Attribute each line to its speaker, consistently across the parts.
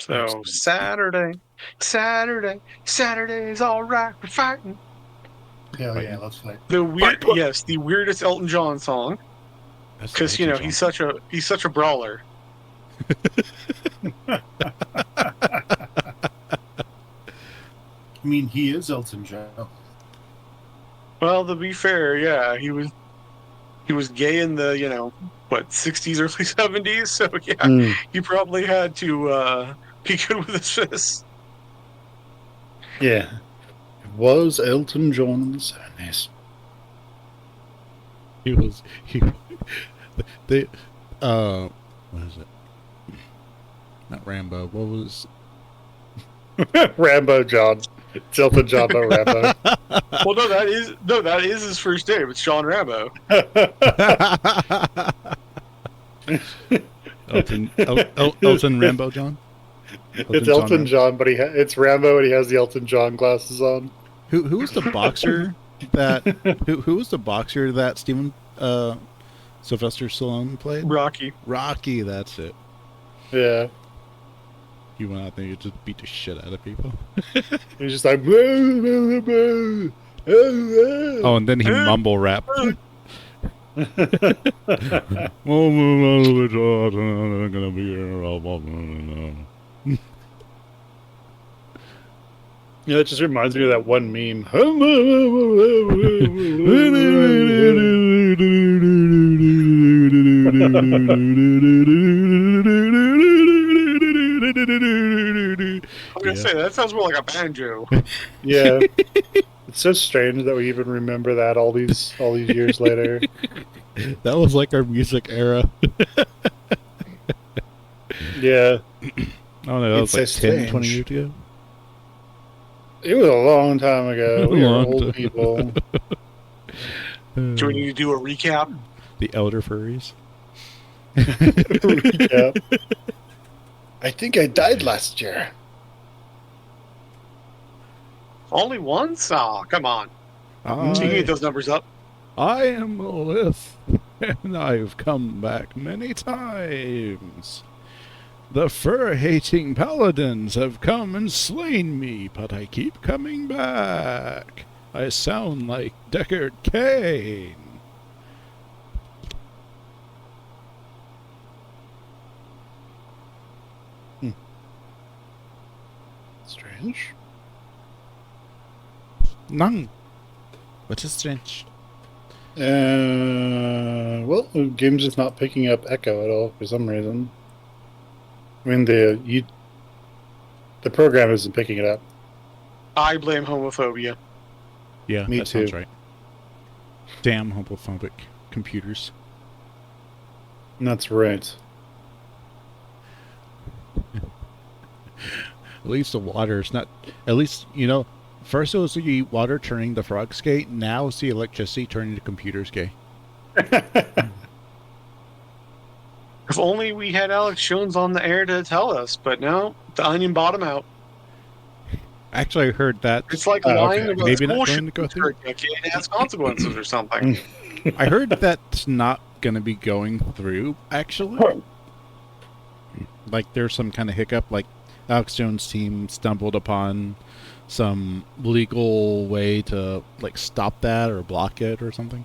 Speaker 1: So Saturday's all right for fighting.
Speaker 2: Hell yeah, let's fight.
Speaker 1: The weirdest Elton John song,
Speaker 3: That's the
Speaker 1: because
Speaker 3: Elton John.
Speaker 1: he's such a brawler.
Speaker 2: I mean, he is Elton John.
Speaker 1: Well, to be fair, yeah, he was gay in the 60s, early 70s. So yeah, he probably had to be good with his fists.
Speaker 2: Yeah, it was Elton John in the 70s.
Speaker 3: He they what is it? Not Rambo. What was
Speaker 2: Rambo John. It's Elton John, no Rambo.
Speaker 1: Well, no, that is his first name. It's John Rambo.
Speaker 3: Elton Rambo John?
Speaker 2: It's Elton John, but it's Rambo, and he has the Elton John glasses on.
Speaker 3: Who was the boxer that who was the boxer that Steven Sylvester Stallone played? Rocky, that's it.
Speaker 2: Yeah.
Speaker 3: He went out there and just beat the shit out of people.
Speaker 2: He's just like,
Speaker 3: oh, and then he mumble rap.
Speaker 2: It just reminds me of that one meme.
Speaker 1: I'm gonna say that sounds more like a banjo.
Speaker 2: Yeah, it's so strange that we even remember that all these years later.
Speaker 3: That was like our music era.
Speaker 2: Yeah.
Speaker 3: Oh no, that was like 10, 20 years ago.
Speaker 2: It was a long time ago. We are old people.
Speaker 1: Do we need to do a recap?
Speaker 3: The elder furries.
Speaker 2: Recap. I think I died last year.
Speaker 1: Only once? Aw, come on. You can get those numbers up.
Speaker 3: I am Lilith, and I've come back many times. The fur-hating paladins have come and slain me, but I keep coming back. I sound like Deckard Cain.
Speaker 2: Strange.
Speaker 3: None. What is strange?
Speaker 2: Well, the game's just not picking up echo at all for some reason. I mean, the program isn't picking it up.
Speaker 1: I blame homophobia.
Speaker 3: Yeah,
Speaker 2: Me
Speaker 3: that
Speaker 2: too.
Speaker 3: sounds right. Damn homophobic computers.
Speaker 2: That's right.
Speaker 3: At least the water's not... At least, first it was the water turning the frogs gay, now it's the electricity turning the computers gay.
Speaker 1: If only we had Alex Jones on the air to tell us, but no, the Onion bottom out.
Speaker 3: Actually, I heard that...
Speaker 1: It's like lying about
Speaker 3: maybe
Speaker 1: school
Speaker 3: not going to go
Speaker 1: shootings for a
Speaker 3: through.
Speaker 1: decade. It has consequences or something.
Speaker 3: I heard that's not going to be going through, actually. Like, there's some kind of hiccup, like Alex Jones' team stumbled upon some legal way to, like, stop that or block it or something.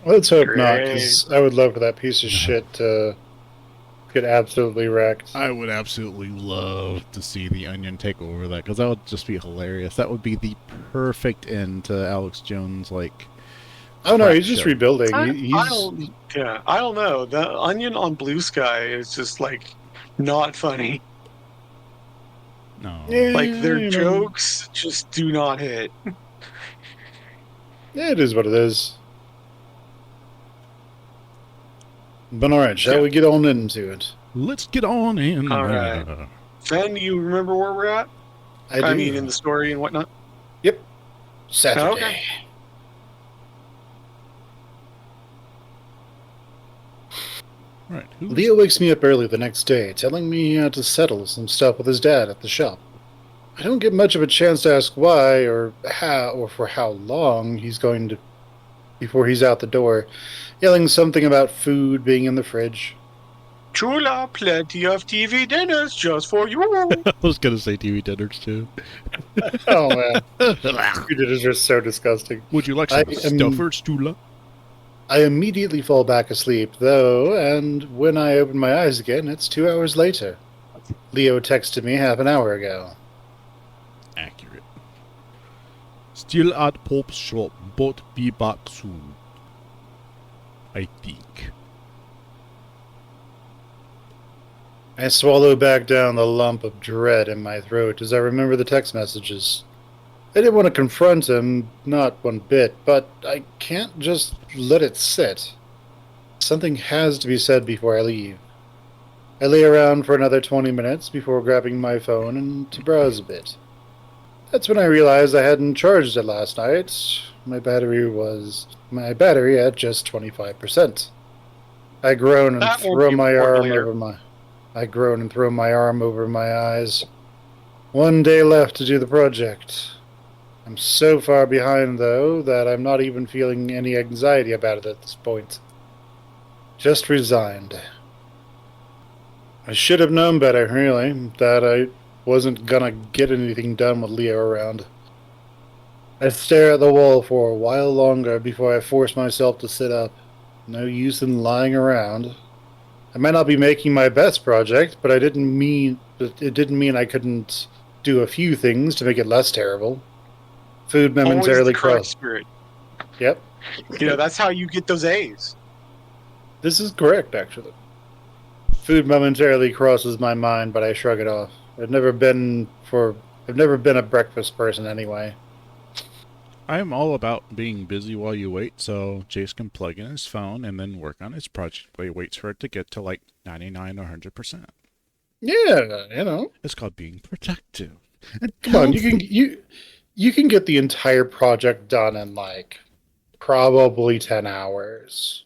Speaker 2: Let's hope not, because I would love for that piece of shit to get absolutely wrecked.
Speaker 3: I would absolutely love to see the Onion take over that, because that would just be hilarious. That would be the perfect end to Alex Jones, like...
Speaker 2: Oh no, he's just rebuilding.
Speaker 1: I don't know. The Onion on Blue Sky is just, like, not funny.
Speaker 3: No.
Speaker 2: Yeah,
Speaker 1: like, their jokes just do not hit.
Speaker 2: Yeah, it is what it is. But alright, shall we get on into it?
Speaker 3: Let's get on in.
Speaker 1: All right. Fen, do you remember where we're at?
Speaker 2: I
Speaker 1: mean, in the story and whatnot?
Speaker 2: Yep. Saturday.
Speaker 1: Okay.
Speaker 3: Right.
Speaker 2: Leo wakes me up early the next day, telling me he had to settle some stuff with his dad at the shop. I don't get much of a chance to ask why or how or for how long he's going to before he's out the door, yelling something about food being in the fridge.
Speaker 1: Chula, plenty of TV dinners just for you.
Speaker 3: I was gonna say TV dinners too.
Speaker 2: Oh man, you did are so disgusting.
Speaker 3: Would you like some stuffers, Tula?
Speaker 2: I immediately fall back asleep, though, and when I open my eyes again, it's 2 hours later. Leo texted me half an hour ago.
Speaker 3: Accurate. Still at Pop's shop, but be back soon. I think.
Speaker 2: I swallow back down the lump of dread in my throat as I remember the text messages. I didn't want to confront him, not one bit, but I can't just let it sit. Something has to be said before I leave. I lay around for another 20 minutes before grabbing my phone and to browse a bit. That's when I realized I hadn't charged it last night. My battery at just 25%. I groan and throw my arm over my eyes. One day left to do the project. I'm so far behind, though, that I'm not even feeling any anxiety about it at this point. Just resigned. I should have known better, really, that I wasn't gonna get anything done with Leo around. I stare at the wall for a while longer before I force myself to sit up. No use in lying around. I might not be making my best project, but it didn't mean I couldn't do a few things to make it less terrible. Food momentarily crossed.
Speaker 1: Spirit.
Speaker 2: Yep.
Speaker 1: That's how you get those A's.
Speaker 2: This is correct, actually. Food momentarily crosses my mind, but I shrug it off. I've never been a breakfast person anyway.
Speaker 3: I'm all about being busy while you wait, so Jace can plug in his phone and then work on his project while he waits for it to get to like 99 or 100%.
Speaker 2: Yeah,
Speaker 3: It's called being productive.
Speaker 2: And come on, you can get the entire project done in like probably 10 hours.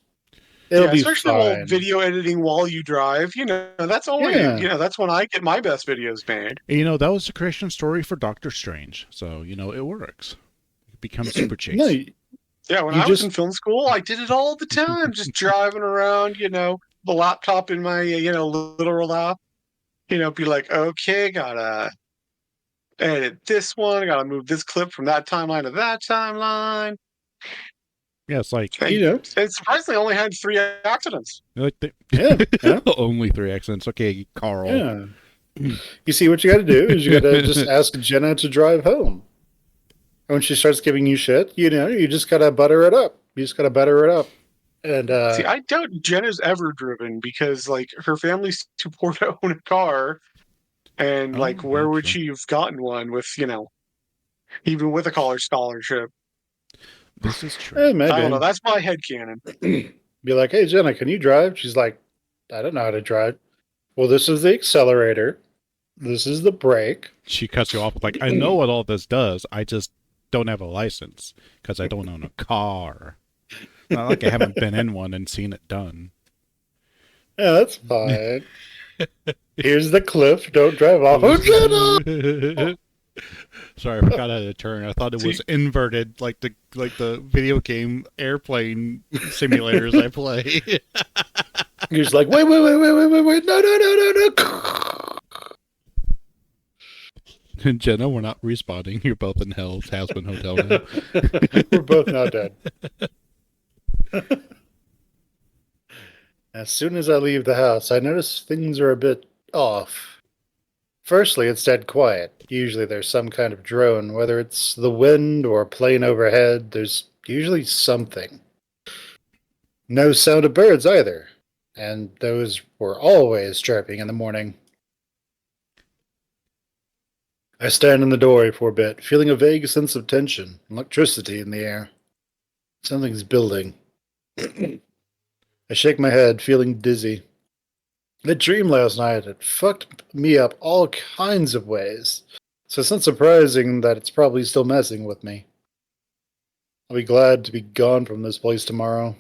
Speaker 2: It'll be
Speaker 1: especially
Speaker 2: fine.
Speaker 1: Video editing while you drive. That's only that's when I get my best videos made.
Speaker 3: That was the creation story for Doctor Strange, so it works. It becomes Super Chase.
Speaker 2: No,
Speaker 1: when I was in film school, I did it all the time, just driving around. The laptop in my literal lap. Be like, okay, gotta edit this one. I gotta move this clip from that timeline to that timeline.
Speaker 3: Yeah, it's like
Speaker 1: and surprisingly, only had 3 accidents.
Speaker 3: Only 3 accidents. Okay, Carl.
Speaker 2: Yeah. You see, what you got to do is you got to just ask Jenna to drive home. And when she starts giving you shit, you just got to butter it up. And
Speaker 1: see, I doubt Jenna's ever driven because her family's too poor to own a car, and where would she have gotten one with even with a college scholarship?
Speaker 3: This is true.
Speaker 2: Hey,
Speaker 1: I don't know. That's my headcanon.
Speaker 2: Be like, hey, Jenna, can you drive? She's like, I don't know how to drive. Well, this is the accelerator. This is the brake.
Speaker 3: She cuts you off with I know what all this does. I just don't have a license because I don't own a car. Not like I haven't been in one and seen it done.
Speaker 2: Yeah, that's fine. Here's the cliff. Don't drive off. Oh, Jenna!
Speaker 3: Sorry, I forgot how to turn. I thought it was inverted, like the video game airplane simulators I play.
Speaker 2: You're just like, wait, no.
Speaker 3: Jenna, we're not respawning. You're both in Hell's Hazbin Hotel now.
Speaker 2: We're both now dead. As soon as I leave the house, I notice things are a bit off. Firstly, it's dead quiet. Usually there's some kind of drone, whether it's the wind or a plane overhead, there's usually something. No sound of birds either, and those were always chirping in the morning. I stand in the doorway for a bit, feeling a vague sense of tension, electricity in the air. Something's building. I shake my head, feeling dizzy. The dream last night had fucked me up all kinds of ways, so it's not surprising that it's probably still messing with me. I'll be glad to be gone from this place tomorrow.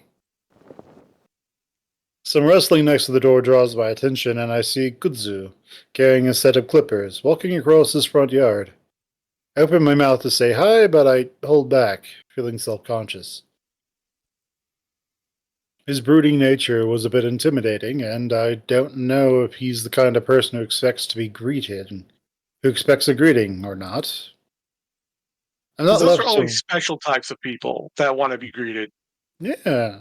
Speaker 2: Some rustling next to the door draws my attention, and I see Kudzu, carrying a set of clippers, walking across his front yard. I open my mouth to say hi, but I hold back, feeling self-conscious. His brooding nature was a bit intimidating, and I don't know if he's the kind of person who expects to be greeted, who expects a greeting or not. I'm
Speaker 1: Because
Speaker 2: not
Speaker 1: those are
Speaker 2: left
Speaker 1: only
Speaker 2: to.
Speaker 1: special types of people that want to be greeted.
Speaker 2: Yeah.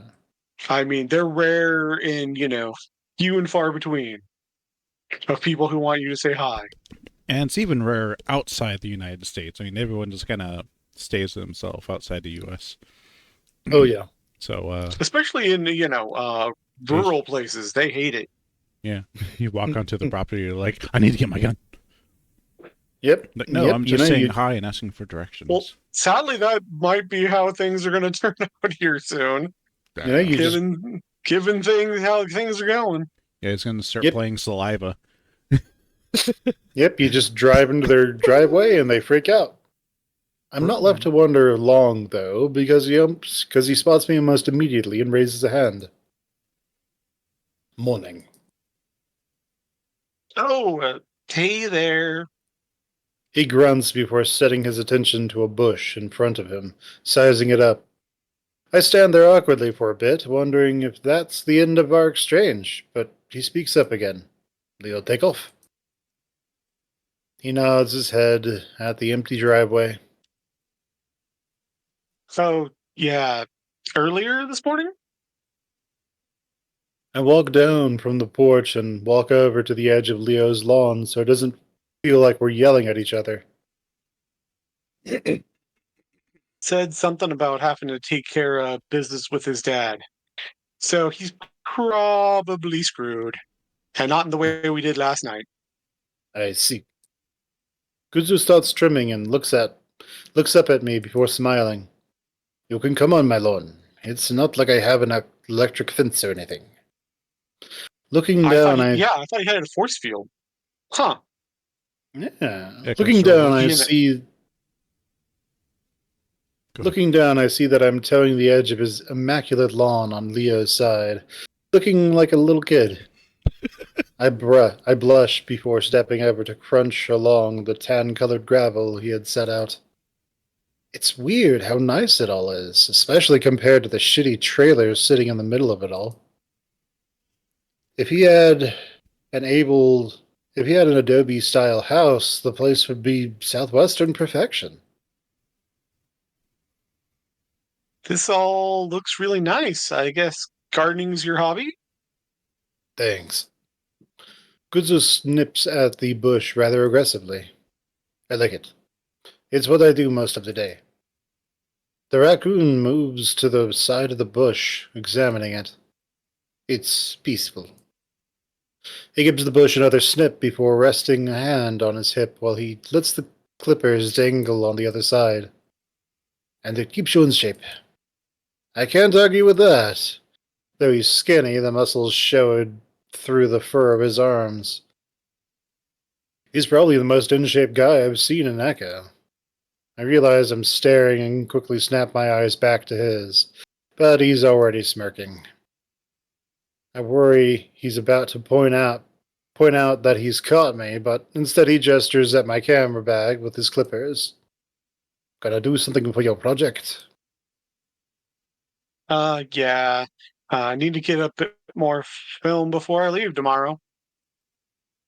Speaker 1: I mean, they're rare and, few and far between of people who want you to say hi.
Speaker 3: And it's even rare outside the United States. I mean, everyone just kind of stays to themselves outside the U.S.
Speaker 2: Oh, yeah.
Speaker 3: So,
Speaker 1: Especially in, rural places. They hate it.
Speaker 3: yeah, you walk onto the property, you're like, I need to get my gun.
Speaker 2: Yep.
Speaker 3: Like, no,
Speaker 2: Yep.
Speaker 3: I'm just saying hi and asking for directions.
Speaker 1: Well, sadly, that might be how things are going to turn out here soon.
Speaker 2: you just.
Speaker 1: Given things how things are going.
Speaker 3: Yeah, it's going to start
Speaker 2: Yep.
Speaker 3: playing Saliva.
Speaker 2: Yep. You just drive into their driveway and they freak out. I'm not left to wonder long, though, because he spots me almost immediately and raises a hand. Morning.
Speaker 1: Oh, hey there.
Speaker 2: He grunts before setting his attention to a bush in front of him, sizing it up. I stand there awkwardly for a bit, wondering if that's the end of our exchange, but he speaks up again. Leo, take off. He nods his head at the empty driveway.
Speaker 1: So, yeah, earlier this morning?
Speaker 2: I walk down from the porch and walk over to the edge of Leo's lawn so it doesn't feel like we're yelling at each other.
Speaker 1: Said something about having to take care of business with his dad. So he's probably screwed. And not in the way we did last night.
Speaker 2: I see. Kuzu starts trimming and looks up at me before smiling. You can come on my lawn. It's not like I have an electric fence or anything. Looking down,
Speaker 1: I thought he had a force field. Huh.
Speaker 2: Yeah.
Speaker 3: Echo
Speaker 2: Looking
Speaker 3: Silver.
Speaker 2: down, I see. Looking down, I see that I'm towing the edge of his immaculate lawn on Leo's side, looking like a little kid. I blush before stepping over to crunch along the tan-colored gravel he had set out. It's weird how nice it all is, especially compared to the shitty trailers sitting in the middle of it all. If he had an Adobe-style house, the place would be Southwestern perfection.
Speaker 1: This all looks really nice. I guess gardening's your hobby?
Speaker 2: Thanks. Kuzu snips at the bush rather aggressively. I like it. It's what I do most of the day. The raccoon moves to the side of the bush, examining it. It's peaceful. He gives the bush another snip before resting a hand on his hip while he lets the clippers dangle on the other side. And it keeps you in shape. I can't argue with that. Though he's skinny, the muscles showed through the fur of his arms. He's probably the most in-shape guy I've seen in Echo. I realize I'm staring and quickly snap my eyes back to his, but he's already smirking. I worry he's about to point out that he's caught me, but instead he gestures at my camera bag with his clippers. Gotta do something for your project.
Speaker 1: Yeah. I need to get a bit more film before I leave tomorrow.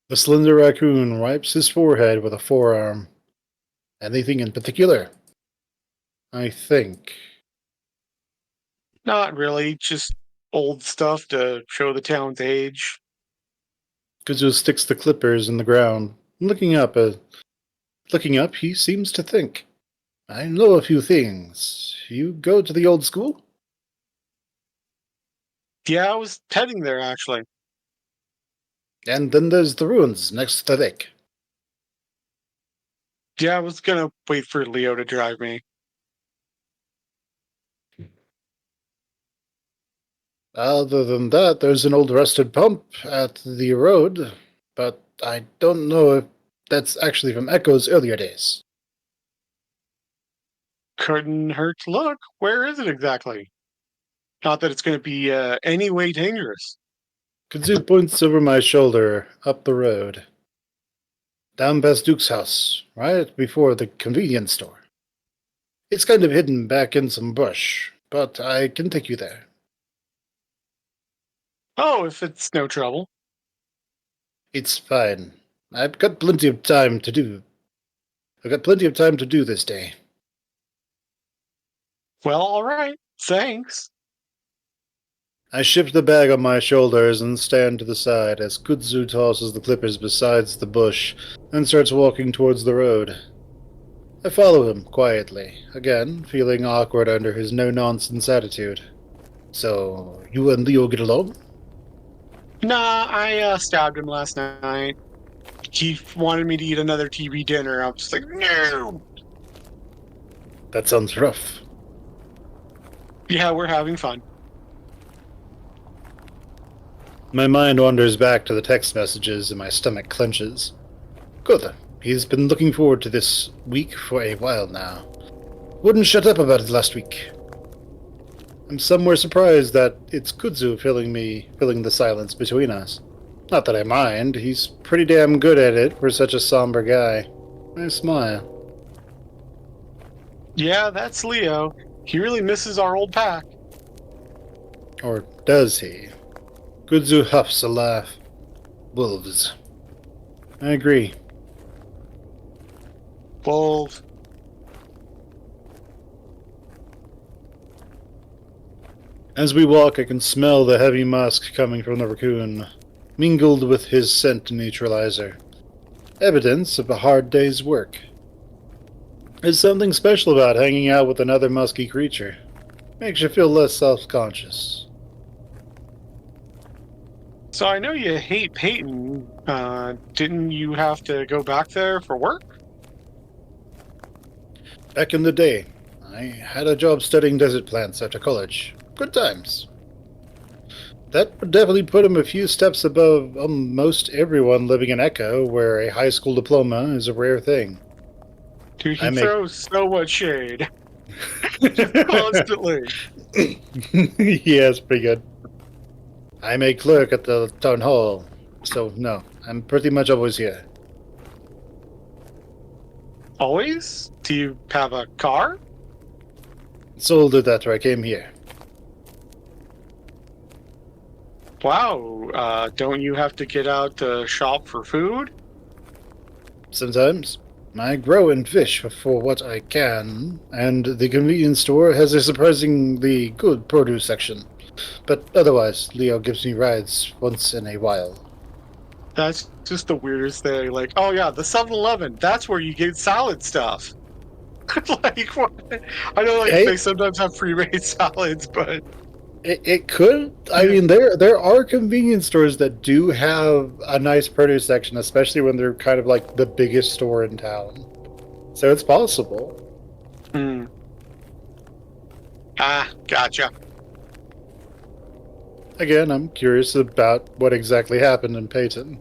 Speaker 2: The slender raccoon wipes his forehead with a forearm. Anything in particular? I think.
Speaker 1: Not really, just old stuff to show the town's age.
Speaker 2: Kuzu sticks the clippers in the ground. Looking up, he seems to think. I know a few things. You go to the old school?
Speaker 1: Yeah, I was heading there actually.
Speaker 2: And then there's the ruins next to the lake.
Speaker 1: Yeah, I was gonna wait for Leo to drive me.
Speaker 2: Other than that, there's an old rusted pump at the road, but I don't know if that's actually from Echo's earlier days.
Speaker 1: Couldn't hurt to look. Where is it exactly? Not that it's gonna be any way dangerous.
Speaker 2: Kuzu points over my shoulder, up the road. Down past Duke's house, right before the convenience store. It's kind of hidden back in some bush, but I can take you there.
Speaker 1: Oh, if it's no trouble.
Speaker 2: It's fine. I've got plenty of time to do. I've got plenty of time to do this day.
Speaker 1: Well, all right. Thanks.
Speaker 2: I shift the bag on my shoulders and stand to the side as Kudzu tosses the clippers beside the bush and starts walking towards the road. I follow him quietly, again feeling awkward under his no-nonsense attitude. So, you and Leo get along?
Speaker 1: Nah, I stabbed him last night. He wanted me to eat another TV dinner. I'm just like, no.
Speaker 2: That sounds rough.
Speaker 1: Yeah, we're having fun.
Speaker 2: My mind wanders back to the text messages and my stomach clenches. Good. He's been looking forward to this week for a while now. Wouldn't shut up about it last week. I'm somewhere surprised that it's Kudzu filling the silence between us. Not that I mind, he's pretty damn good at it for such a somber guy. I smile.
Speaker 1: Yeah, that's Leo. He really misses our old pack.
Speaker 2: Or does he? Kudzu huffs a laugh. Wolves. I agree.
Speaker 1: Wolf.
Speaker 2: As we walk, I can smell the heavy musk coming from the raccoon, mingled with his scent neutralizer. Evidence of a hard day's work. There's something special about hanging out with another musky creature. Makes you feel less self-conscious.
Speaker 1: So I know you hate Peyton. Didn't you have to go back there for work?
Speaker 2: Back in the day, I had a job studying desert plants after college. Good times. That would definitely put him a few steps above most everyone living in Echo, where a high school diploma is a rare thing.
Speaker 1: Dude, he throws so much shade. Constantly.
Speaker 2: Yeah, it's pretty good. I'm a clerk at the town hall, so no, I'm pretty much always here.
Speaker 1: Always? Do you have a car?
Speaker 2: Sold it after I came here.
Speaker 1: Wow, don't you have to get out to shop for food?
Speaker 2: Sometimes. I grow and fish for what I can, and the convenience store has a surprisingly good produce section. But otherwise, Leo gives me rides once in a while.
Speaker 1: That's just the weirdest thing. Like, oh yeah, the 7-Eleven, that's where you get salad stuff. Like, what? I know, like, they sometimes have pre-made salads, but...
Speaker 2: It could. I mean, there are convenience stores that do have a nice produce section, especially when they're kind of like the biggest store in town. So it's possible.
Speaker 1: Hmm. Ah, gotcha.
Speaker 2: Again, I'm curious about what exactly happened in Peyton.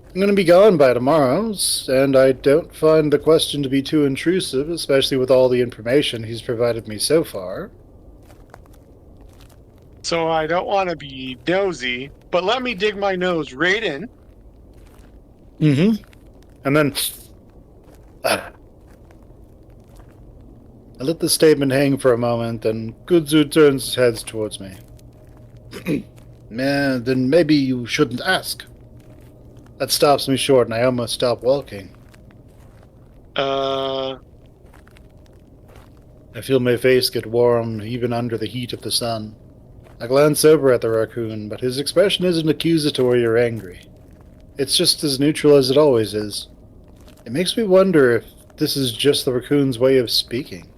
Speaker 2: I'm going to be gone by tomorrow, and I don't find the question to be too intrusive, especially with all the information he's provided me so far.
Speaker 1: So I don't want to be nosy, but let me dig my nose right in.
Speaker 2: Mm-hmm. And then... I let the statement hang for a moment, and Kudzu turns his head towards me. Man, then maybe you shouldn't ask. That stops me short, and I almost stop walking. I feel my face get warm, even under the heat of the sun. I glance over at the raccoon, but his expression isn't accusatory or angry. It's just as neutral as it always is. It makes me wonder if this is just the raccoon's way of speaking.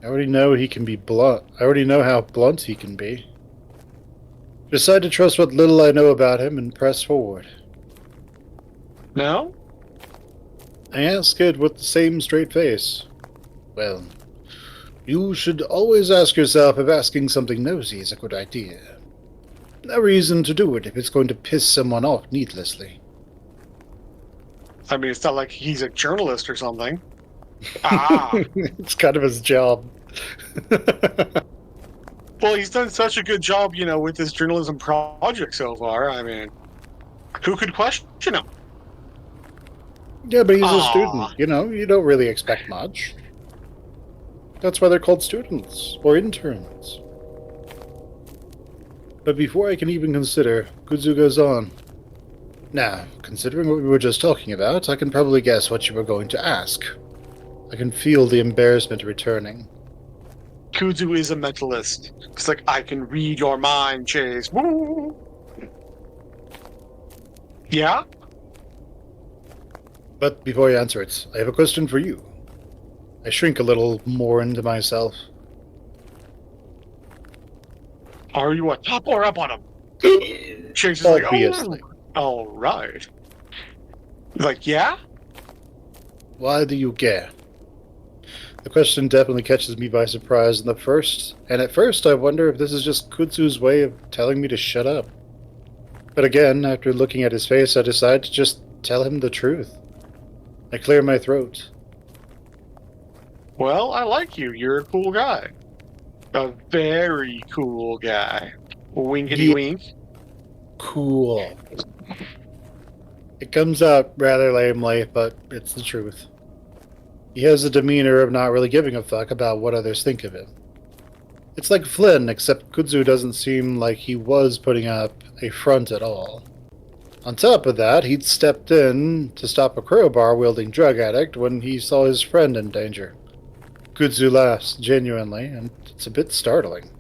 Speaker 2: I already know he can be blunt. I already know how blunt he can be. Decide to trust what little I know about him and press forward.
Speaker 1: No?
Speaker 2: I ask it with the same straight face. Well, you should always ask yourself if asking something nosy is a good idea. No reason to do it if it's going to piss someone off needlessly.
Speaker 1: I mean, it's not like he's a journalist or something. Ah!
Speaker 2: It's kind of his job.
Speaker 1: Well, he's done such a good job, you know, with this journalism project so far. I mean, who could question him?
Speaker 2: Yeah, but he's a student. You know, you don't really expect much. That's why they're called students, or interns. But before I can even consider, Kudzu goes on. Now, considering what we were just talking about, I can probably guess what you were going to ask. I can feel the embarrassment returning.
Speaker 1: Kudzu is a mentalist. It's like, I can read your mind, Chase. Woo! Yeah?
Speaker 2: But before I answer it, I have a question for you. I shrink a little more into myself.
Speaker 1: Are you a top or a bottom? Chase is
Speaker 2: Obviously.
Speaker 1: like, oh, all right. Like, yeah?
Speaker 2: Why do you care? The question definitely catches me by surprise at first I wonder if this is just Kudzu's way of telling me to shut up. But again, after looking at his face, I decide to just tell him the truth. I clear my throat.
Speaker 1: Well, I like you. You're a cool guy. A very cool guy. Winkety
Speaker 2: Yeah.
Speaker 1: wink.
Speaker 2: Cool. It comes out rather lamely, but it's the truth. He has the demeanor of not really giving a fuck about what others think of him. It's like Flynn, except Kudzu doesn't seem like he was putting up a front at all. On top of that, he'd stepped in to stop a crowbar-wielding drug addict when he saw his friend in danger. Kudzu laughs genuinely, and it's a bit startling.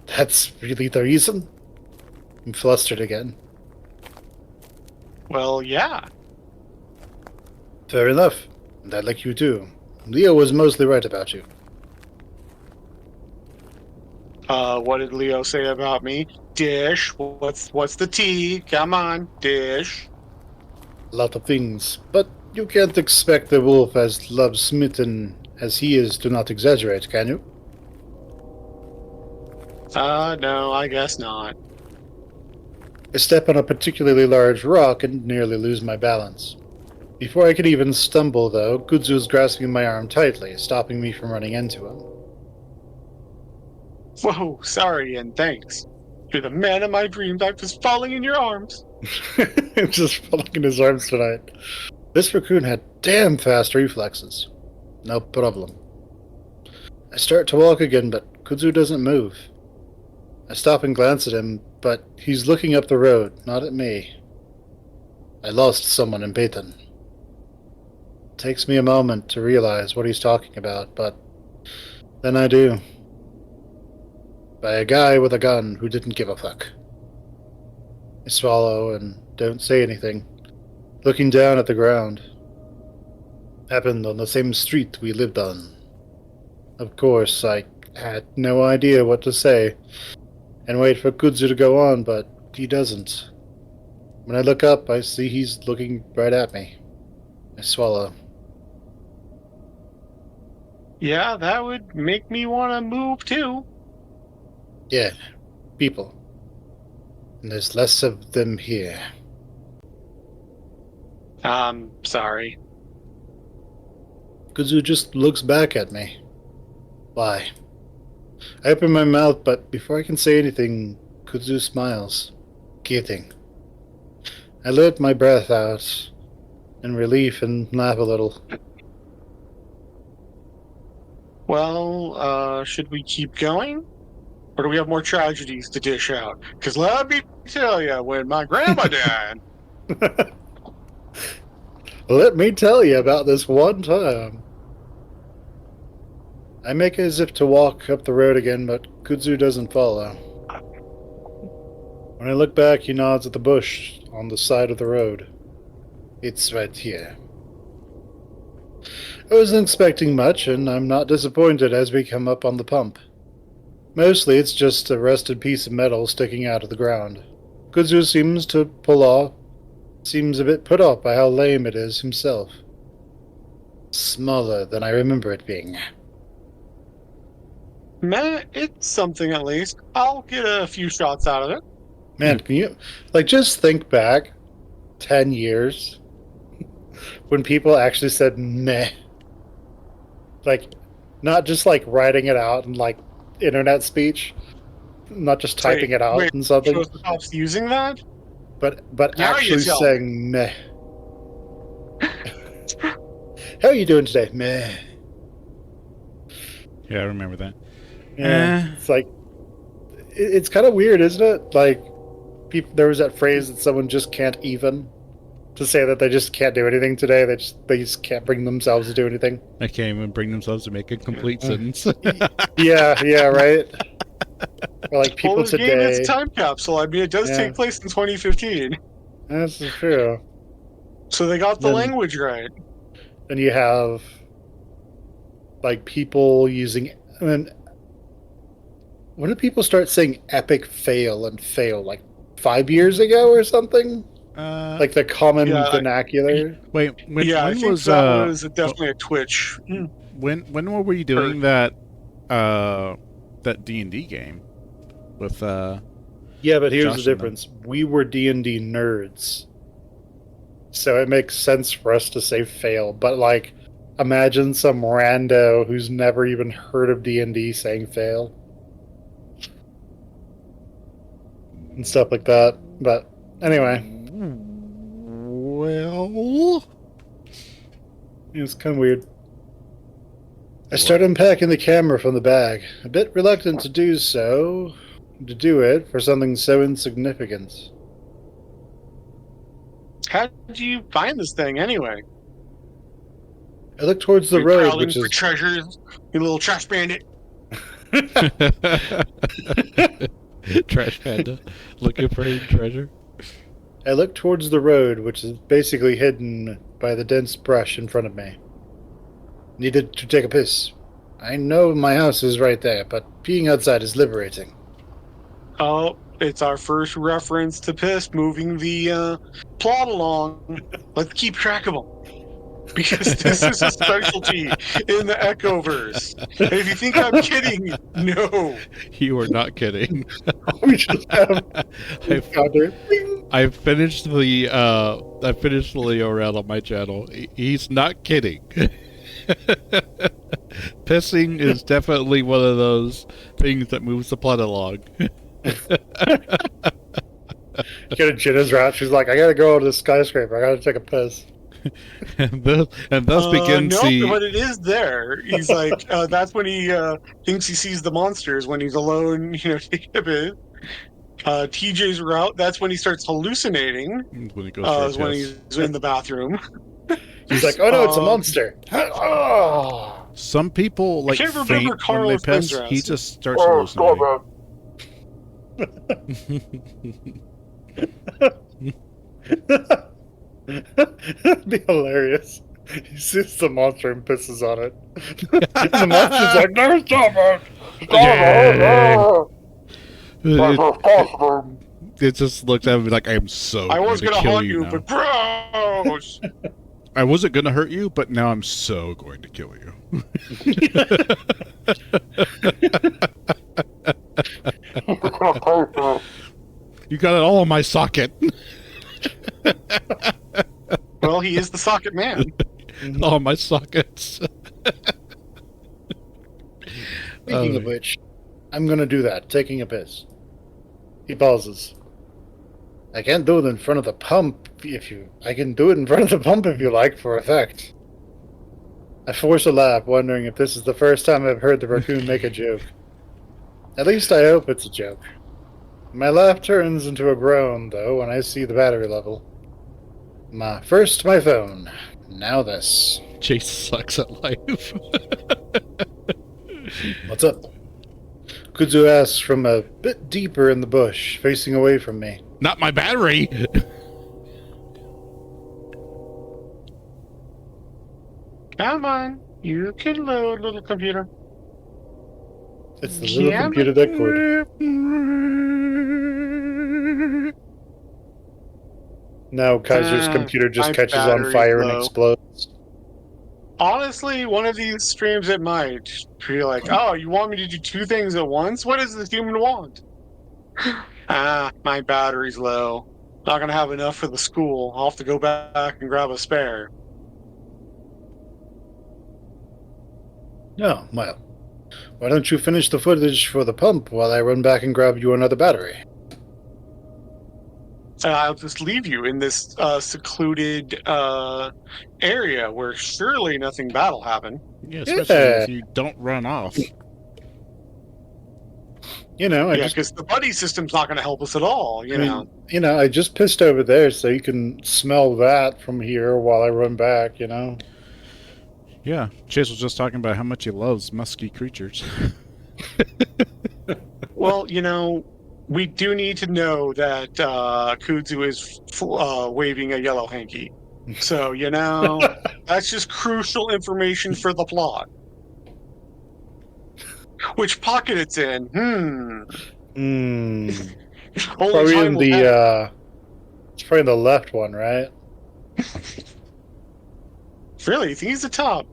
Speaker 2: That's really the reason? I'm flustered again.
Speaker 1: Well, yeah.
Speaker 2: Fair enough. And I like you too. Leo was mostly right about you.
Speaker 1: What did Leo say about me? Dish. What's the tea? Come on, Dish.
Speaker 2: A lot of things. But you can't expect the wolf as love-smitten as he is to not exaggerate, can you?
Speaker 1: No, I guess not.
Speaker 2: I step on a particularly large rock and nearly lose my balance. Before I can even stumble, though, Kudzu is grasping my arm tightly, stopping me from running into him.
Speaker 1: Whoa, sorry and thanks. You're the man of my dreams. I'm just falling in your arms.
Speaker 2: I'm just falling in his arms tonight. This raccoon had damn fast reflexes. No problem. I start to walk again, but Kudzu doesn't move. I stop and glance at him, but he's looking up the road, not at me. I lost someone in Peyton. It takes me a moment to realize what he's talking about, but then I do. By a guy with a gun who didn't give a fuck. I swallow and don't say anything, looking down at the ground. Happened on the same street we lived on. Of course, I had no idea what to say, and wait for Kudzu to go on, but he doesn't. When I look up, I see he's looking right at me. I swallow.
Speaker 1: Yeah, that would make me want to move too.
Speaker 2: Yeah, people. And there's less of them here.
Speaker 1: Sorry.
Speaker 2: Kudzu just looks back at me. Why? I open my mouth, but before I can say anything, Kudzu smiles. Kidding. I let my breath out in relief and laugh a little.
Speaker 1: Well, should we keep going? Or do we have more tragedies to dish out? Because let me tell you, when my grandma died...
Speaker 2: Let me tell you about this one time. I make as if to walk up the road again, but Kudzu doesn't follow. When I look back, he nods at the bush on the side of the road. It's right here. I wasn't expecting much, and I'm not disappointed as we come up on the pump. Mostly it's just a rusted piece of metal sticking out of the ground. Kudzu seems a bit put off by how lame it is himself. Smaller than I remember it being.
Speaker 1: Man, it's something at least. I'll get a few shots out of it.
Speaker 2: Man, can you, just think back 10 years when people actually said meh. Not just writing it out in internet speech, not just typing it out in something.
Speaker 1: Joseph using that?
Speaker 2: But
Speaker 1: Now
Speaker 2: actually saying meh. How are you doing today? Meh.
Speaker 3: Yeah, I remember that.
Speaker 2: Yeah, it's it's kind of weird, isn't it? Like, there was that phrase that someone just can't even, to say that they just can't do anything today. They just can't bring themselves to do anything.
Speaker 3: They can't even bring themselves to make a complete sentence.
Speaker 2: Yeah, right. Or like people
Speaker 1: Well, this
Speaker 2: today.
Speaker 1: game is a time capsule. I mean, it does
Speaker 2: Yeah.
Speaker 1: take place in 2015.
Speaker 2: That's true.
Speaker 1: So they got the
Speaker 2: Then-
Speaker 1: language right.
Speaker 2: Then you have like people using. I mean, when did people start saying epic fail and fail? Like 5 years ago or something? Like the common
Speaker 1: Yeah.
Speaker 2: vernacular.
Speaker 3: wait, when
Speaker 1: I think
Speaker 3: was
Speaker 1: that was definitely a Twitch.
Speaker 3: when were we doing that D&D game with
Speaker 2: Yeah, but here's
Speaker 3: Josh
Speaker 2: the
Speaker 3: and them.
Speaker 2: difference. We were D&D nerds. So it makes sense for us to say fail, but like imagine some rando who's never even heard of D&D saying fail. And stuff like that. But anyway,
Speaker 3: well,
Speaker 2: it's kind of weird. I start unpacking the camera from the bag, a bit reluctant to do it for something so insignificant.
Speaker 1: How did you find this thing anyway?
Speaker 2: I look towards the
Speaker 1: You
Speaker 2: road,
Speaker 1: prowling
Speaker 2: which
Speaker 1: for
Speaker 2: is
Speaker 1: treasures, you little trash bandit.
Speaker 3: Trash Panda looking for hidden treasure.
Speaker 2: I look towards the road, which is basically hidden by the dense brush in front of me. Needed to take a piss. I know my house is right there, but being outside is liberating.
Speaker 1: Oh, it's our first reference to piss moving the plot along. Let's keep track of them. Because this is a specialty in the Echoverse. And if you think I'm kidding, no.
Speaker 3: You are not kidding.
Speaker 2: We just have
Speaker 3: I finished the Leo round on my channel. He's not kidding. Pissing is definitely one of those things that moves the plot along.
Speaker 2: Get a Jenna's route. She's like, I gotta go to the skyscraper. I gotta take a piss.
Speaker 3: and thus begins
Speaker 1: no,
Speaker 3: the.
Speaker 1: but it is there. He's like, that's when he thinks he sees the monsters when he's alone, taking a piss. TJ's route, that's when he starts hallucinating.
Speaker 3: When he goes for a
Speaker 1: when
Speaker 3: piss.
Speaker 1: he's in the bathroom.
Speaker 2: He's like, oh no, it's a monster. Oh.
Speaker 3: Some people like
Speaker 1: can't remember
Speaker 3: faint when they
Speaker 1: Carlos
Speaker 3: piss.
Speaker 1: Bendra's.
Speaker 3: He just starts hallucinating.
Speaker 2: That'd be hilarious. He sees the monster and pisses on it. And the monster's like, no, stop it!
Speaker 3: It just looks at me like I am so.
Speaker 1: I was
Speaker 3: going
Speaker 1: gonna
Speaker 3: to kill
Speaker 1: haunt you,
Speaker 3: now.
Speaker 1: but gross.
Speaker 3: I wasn't gonna hurt you, but now I'm so going to kill you. You got it all in my socket.
Speaker 1: Well, he is the socket man.
Speaker 3: All my sockets.
Speaker 2: Speaking of which, I'm gonna do that, taking a piss. He pauses. I can't do it in front of the pump I can do it in front of the pump if you like, for effect. I force a laugh, wondering if this is the first time I've heard the raccoon make a joke. At least I hope it's a joke. My laugh turns into a groan, though, when I see the battery level. First my phone, now this.
Speaker 3: Chase sucks at life.
Speaker 2: What's up? Kuzu asks from a bit deeper in the bush, facing away from me.
Speaker 3: Not my battery.
Speaker 1: Come on, you can load, little computer.
Speaker 2: It's the little computer that could. No, Kaiser's computer just
Speaker 1: my
Speaker 2: catches on
Speaker 1: battery's
Speaker 2: fire and
Speaker 1: low.
Speaker 2: explodes.
Speaker 1: Honestly, one of these streams it might be like, oh, you want me to do two things at once? What does this human want? My battery's low. Not gonna have enough for the school. I'll have to go back and grab a spare.
Speaker 2: No, well, why don't you finish the footage for the pump while I run back and grab you another battery?
Speaker 1: And I'll just leave you in this secluded area where surely nothing bad will happen.
Speaker 3: Yeah, especially if you don't run off.
Speaker 2: You know,
Speaker 1: Yeah, because the buddy system's not going to help us at all. You know.
Speaker 2: I just pissed over there, so you can smell that from here while I run back. You know.
Speaker 3: Yeah, Chase was just talking about how much he loves musky creatures.
Speaker 1: Well, you know, we do need to know that Kudzu is waving a yellow hanky. So, you know, that's just crucial information for the plot. Which pocket it's in? Only
Speaker 2: Probably
Speaker 1: time
Speaker 2: in
Speaker 1: will tell.
Speaker 2: it's probably in the left one, right?
Speaker 1: Really? You think he's the top?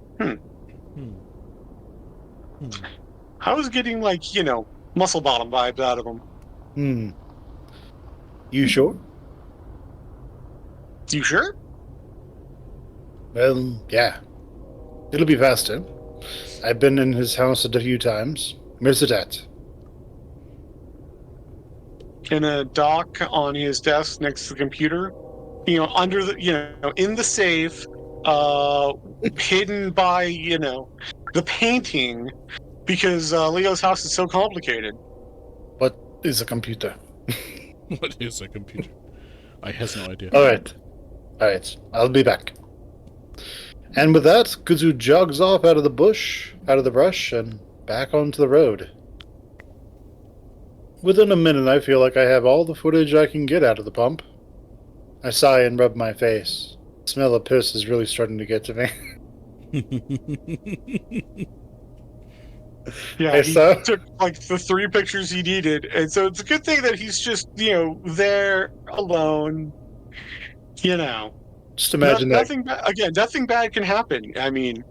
Speaker 1: I was getting, like, you know, muscle bottom vibes out of him.
Speaker 2: You sure?
Speaker 1: You sure?
Speaker 2: Well, yeah. It'll be faster. I've been in his house a few times. Where's it at?
Speaker 1: In a dock on his desk next to the computer. You know, under the, you know, in the safe, hidden by, you know, the painting, because Leo's house is so complicated.
Speaker 2: What is a computer?
Speaker 3: What is a computer? I has no idea.
Speaker 2: Alright. I'll be back. And with that, Kudzu jogs off out of the brush, and back onto the road. Within a minute, I feel like I have all the footage I can get out of the pump. I sigh and rub my face. The smell of piss is really starting to get to me.
Speaker 1: Yeah, he took like the 3 pictures he needed, and so it's a good thing that he's just, you know, there alone. You know,
Speaker 2: just imagine that.
Speaker 1: Nothing bad can happen. I mean,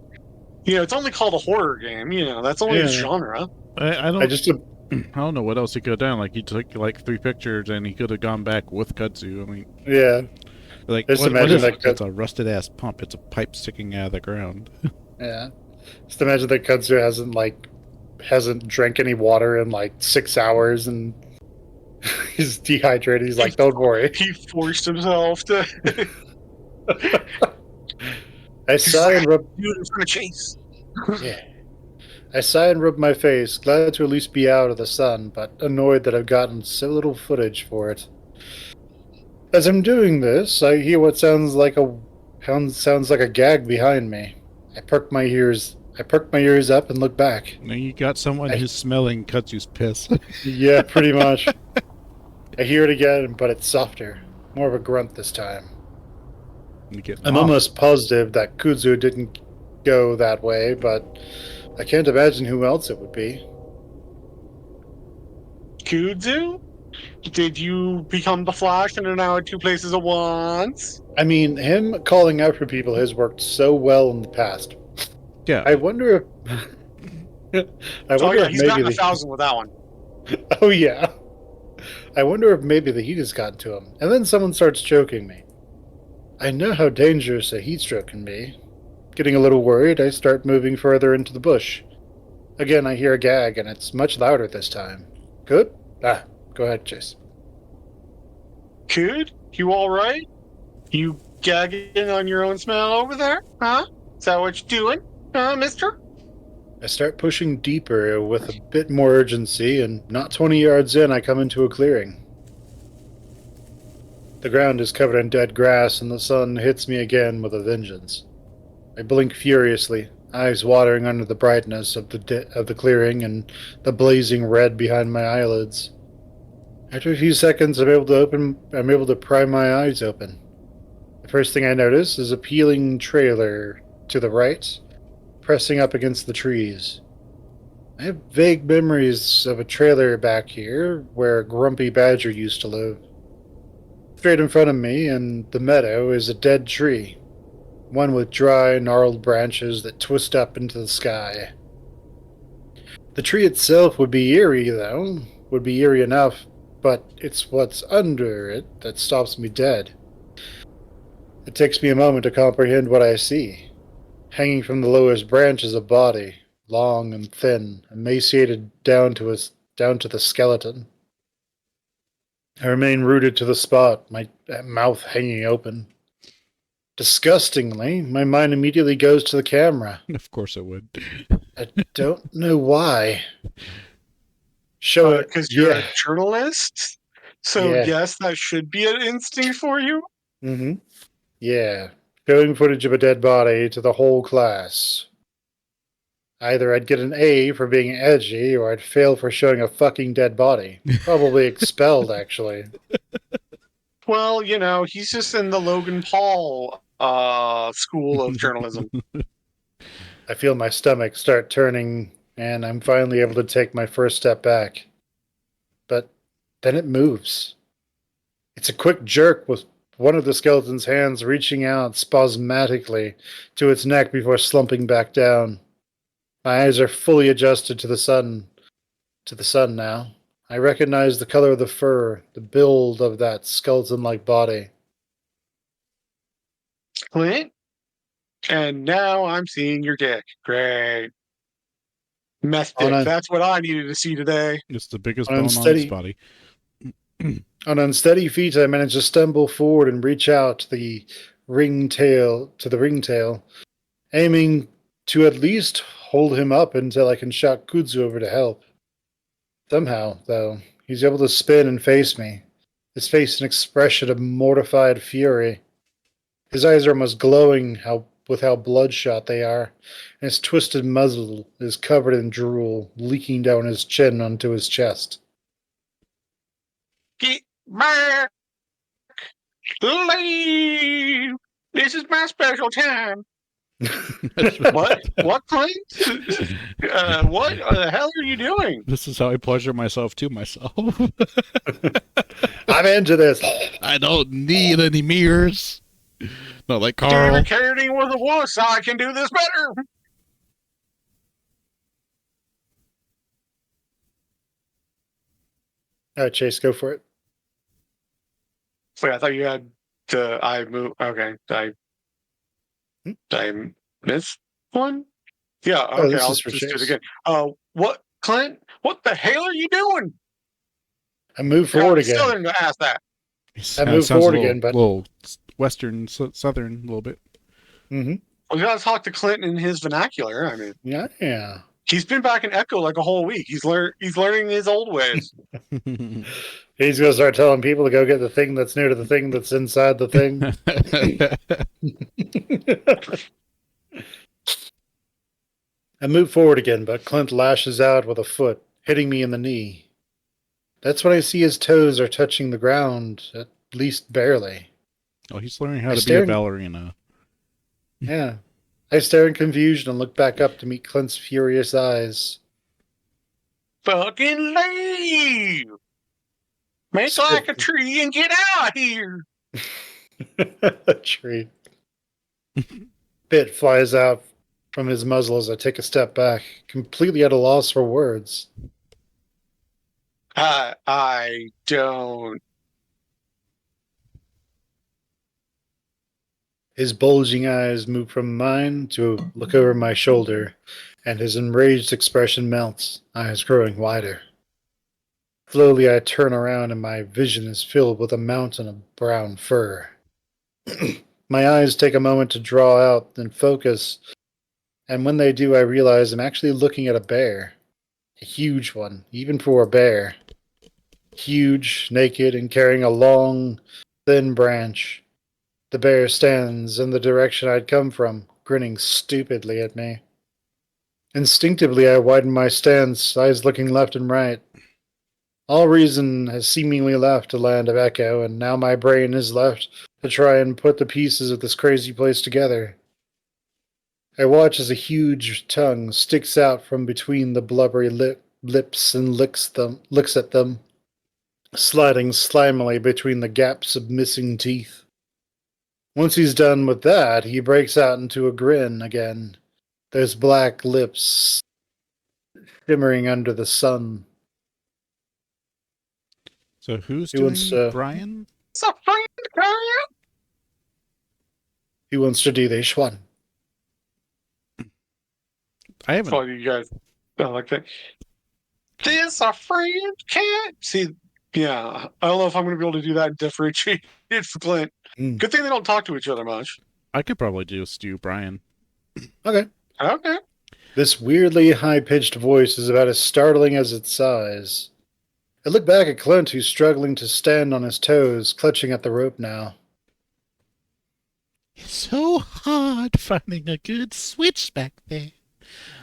Speaker 1: you know, it's only called a horror game. You know, that's only its genre.
Speaker 3: I don't know what else he could have done. Like, he took like 3 pictures, and he could have gone back with Kudzu. I mean,
Speaker 2: yeah.
Speaker 3: Like, just imagine that it's a rusted ass pump. It's a pipe sticking out of the ground.
Speaker 2: Yeah. Just imagine that Kudzu hasn't drank any water in like 6 hours, and he's dehydrated. He's like, don't worry.
Speaker 1: He forced himself to.
Speaker 2: I sigh and rub.
Speaker 1: Dude, it's gonna chase.
Speaker 2: Yeah. I sigh and rub my face, glad to at least be out of the sun, but annoyed that I've gotten so little footage for it. As I'm doing this, I hear what sounds like a gag behind me. I perk my ears up and look back.
Speaker 3: Now you got someone who's smelling Kudzu's piss.
Speaker 2: Yeah, pretty much. I hear it again, but it's softer. More of a grunt this time. I'm almost positive that Kudzu didn't go that way, but I can't imagine who else it would be.
Speaker 1: Kudzu? Did you become the Flash and are now at 2 places at once?
Speaker 2: I mean, him calling out for people has worked so well in the past.
Speaker 3: Yeah.
Speaker 2: I wonder if...
Speaker 1: he's gotten 1,000 with that one.
Speaker 2: Oh, yeah. I wonder if maybe the heat has gotten to him. And then someone starts choking me. I know how dangerous a heat stroke can be. Getting a little worried, I start moving further into the bush. Again, I hear a gag, and it's much louder this time. Good? Go ahead, Chase.
Speaker 1: Good? You alright? You gagging on your own smell over there? Huh? Is that what you're doing? Mister?
Speaker 2: I start pushing deeper with a bit more urgency, and not 20 yards in, I come into a clearing. The ground is covered in dead grass, and the sun hits me again with a vengeance. I blink furiously, eyes watering under the brightness of the clearing and the blazing red behind my eyelids. After a few seconds, I'm able to pry my eyes open. The first thing I notice is a peeling trailer to the right, pressing up against the trees. I have vague memories of a trailer back here where Grumpy Badger used to live. Straight in front of me in the meadow is a dead tree, one with dry, gnarled branches that twist up into the sky. The tree itself would be eerie, though, would be eerie enough, but it's what's under it that stops me dead. It takes me a moment to comprehend what I see. Hanging from the lowest branch is a body, long and thin, emaciated down to the skeleton. I remain rooted to the spot, my mouth hanging open. Disgustingly, my mind immediately goes to the camera.
Speaker 3: Of course it would.
Speaker 2: I don't know why. Show it.
Speaker 1: Because you're a
Speaker 2: Yeah.
Speaker 1: journalist. So
Speaker 2: Yeah.
Speaker 1: yes, that should be an instinct for you.
Speaker 2: Mm-hmm. Yeah. Showing footage of a dead body to the whole class. Either I'd get an A for being edgy, or I'd fail for showing a fucking dead body. Probably expelled, actually.
Speaker 1: Well, he's just in the Logan Paul school of journalism.
Speaker 2: I feel my stomach start turning, and I'm finally able to take my first step back. But then it moves. It's a quick jerk with one of the skeleton's hands reaching out spasmodically to its neck before slumping back down. My eyes are fully adjusted to the sun. Now. I recognize the color of the fur, the build of that skeleton-like body.
Speaker 1: Clint? And now I'm seeing your dick. Great. Meth
Speaker 2: On
Speaker 1: dick.
Speaker 2: a,
Speaker 1: That's what I needed to see today.
Speaker 3: It's the biggest
Speaker 2: on
Speaker 3: bone on its
Speaker 2: unsteady,
Speaker 3: body.
Speaker 2: on unsteady feet, I manage to stumble forward and reach out to the ringtail, aiming to at least hold him up until I can shout Kudzu over to help. Somehow, though, he's able to spin and face me, his face an expression of mortified fury. His eyes are almost glowing with how bloodshot they are, and his twisted muzzle is covered in drool, leaking down his chin onto his chest.
Speaker 1: Get back! Leave! This is my special time. What? What, Clint? What the hell are you doing?
Speaker 3: This is how I pleasure myself to myself.
Speaker 2: I'm into this.
Speaker 3: I don't need any mirrors. Not like Carl.
Speaker 1: Communicating with a wuss, I can do this better.
Speaker 2: All right, Chase, go for it.
Speaker 1: Wait, I thought you had to. I move. Okay, did I miss one? Yeah. Okay,
Speaker 2: this
Speaker 1: I'll
Speaker 2: is for
Speaker 1: just do it
Speaker 2: Chase.
Speaker 1: again. What, Clint? What the hell are you doing?
Speaker 2: I move forward
Speaker 1: I'm
Speaker 2: again.
Speaker 1: still didn't ask that.
Speaker 2: I move
Speaker 3: Sounds
Speaker 2: forward
Speaker 3: a little,
Speaker 2: again, but
Speaker 3: little western, southern, a little bit.
Speaker 2: Mm-hmm.
Speaker 1: We gotta talk to Clint in his vernacular. I mean,
Speaker 2: Yeah.
Speaker 1: he's been back in Echo like a whole week. He's learning his old ways.
Speaker 2: He's gonna start telling people to go get the thing that's near to the thing that's inside the thing. I move forward again, but Clint lashes out with a foot, hitting me in the knee. That's when I see his toes are touching the ground, at least barely.
Speaker 3: Oh, he's learning how to be a ballerina.
Speaker 2: Yeah. I stare in confusion and look back up to meet Clint's furious eyes.
Speaker 1: Fucking leave! Make like a tree and get out here!
Speaker 2: A tree. Bit flies out from his muzzle as I take a step back, completely at a loss for words.
Speaker 1: I don't.
Speaker 2: His bulging eyes move from mine to look over my shoulder, and his enraged expression melts, eyes growing wider. Slowly I turn around and my vision is filled with a mountain of brown fur. My eyes take a moment to draw out and focus, and when they do I realize I'm actually looking at a bear. A huge one, even for a bear. Huge, naked, and carrying a long, thin branch. The bear stands in the direction I'd come from, grinning stupidly at me. Instinctively I widen my stance, eyes looking left and right. All reason has seemingly left the land of Echo, and now my brain is left to try and put the pieces of this crazy place together. I watch as a huge tongue sticks out from between the blubbery lips and licks at them, sliding slimily between the gaps of missing teeth. Once he's done with that, he breaks out into a grin again, those black lips shimmering under the sun.
Speaker 3: So who's
Speaker 2: Who
Speaker 3: doing
Speaker 2: wants to-
Speaker 3: Brian?
Speaker 1: It's a friend, Harriet.
Speaker 2: He wants to do this one.
Speaker 3: I haven't.
Speaker 1: Oh, you guys don't like that. This a friend cat. See, yeah, I don't know if I'm going to be able to do that differentiated for Clint.
Speaker 2: Mm.
Speaker 1: Good thing they don't talk to each other much.
Speaker 3: I could probably just do Brian.
Speaker 2: Okay.
Speaker 1: Okay.
Speaker 2: This weirdly high-pitched voice is about as startling as its size. I look back at Clint, who's struggling to stand on his toes, clutching at the rope now.
Speaker 3: It's so hard finding a good switch back there.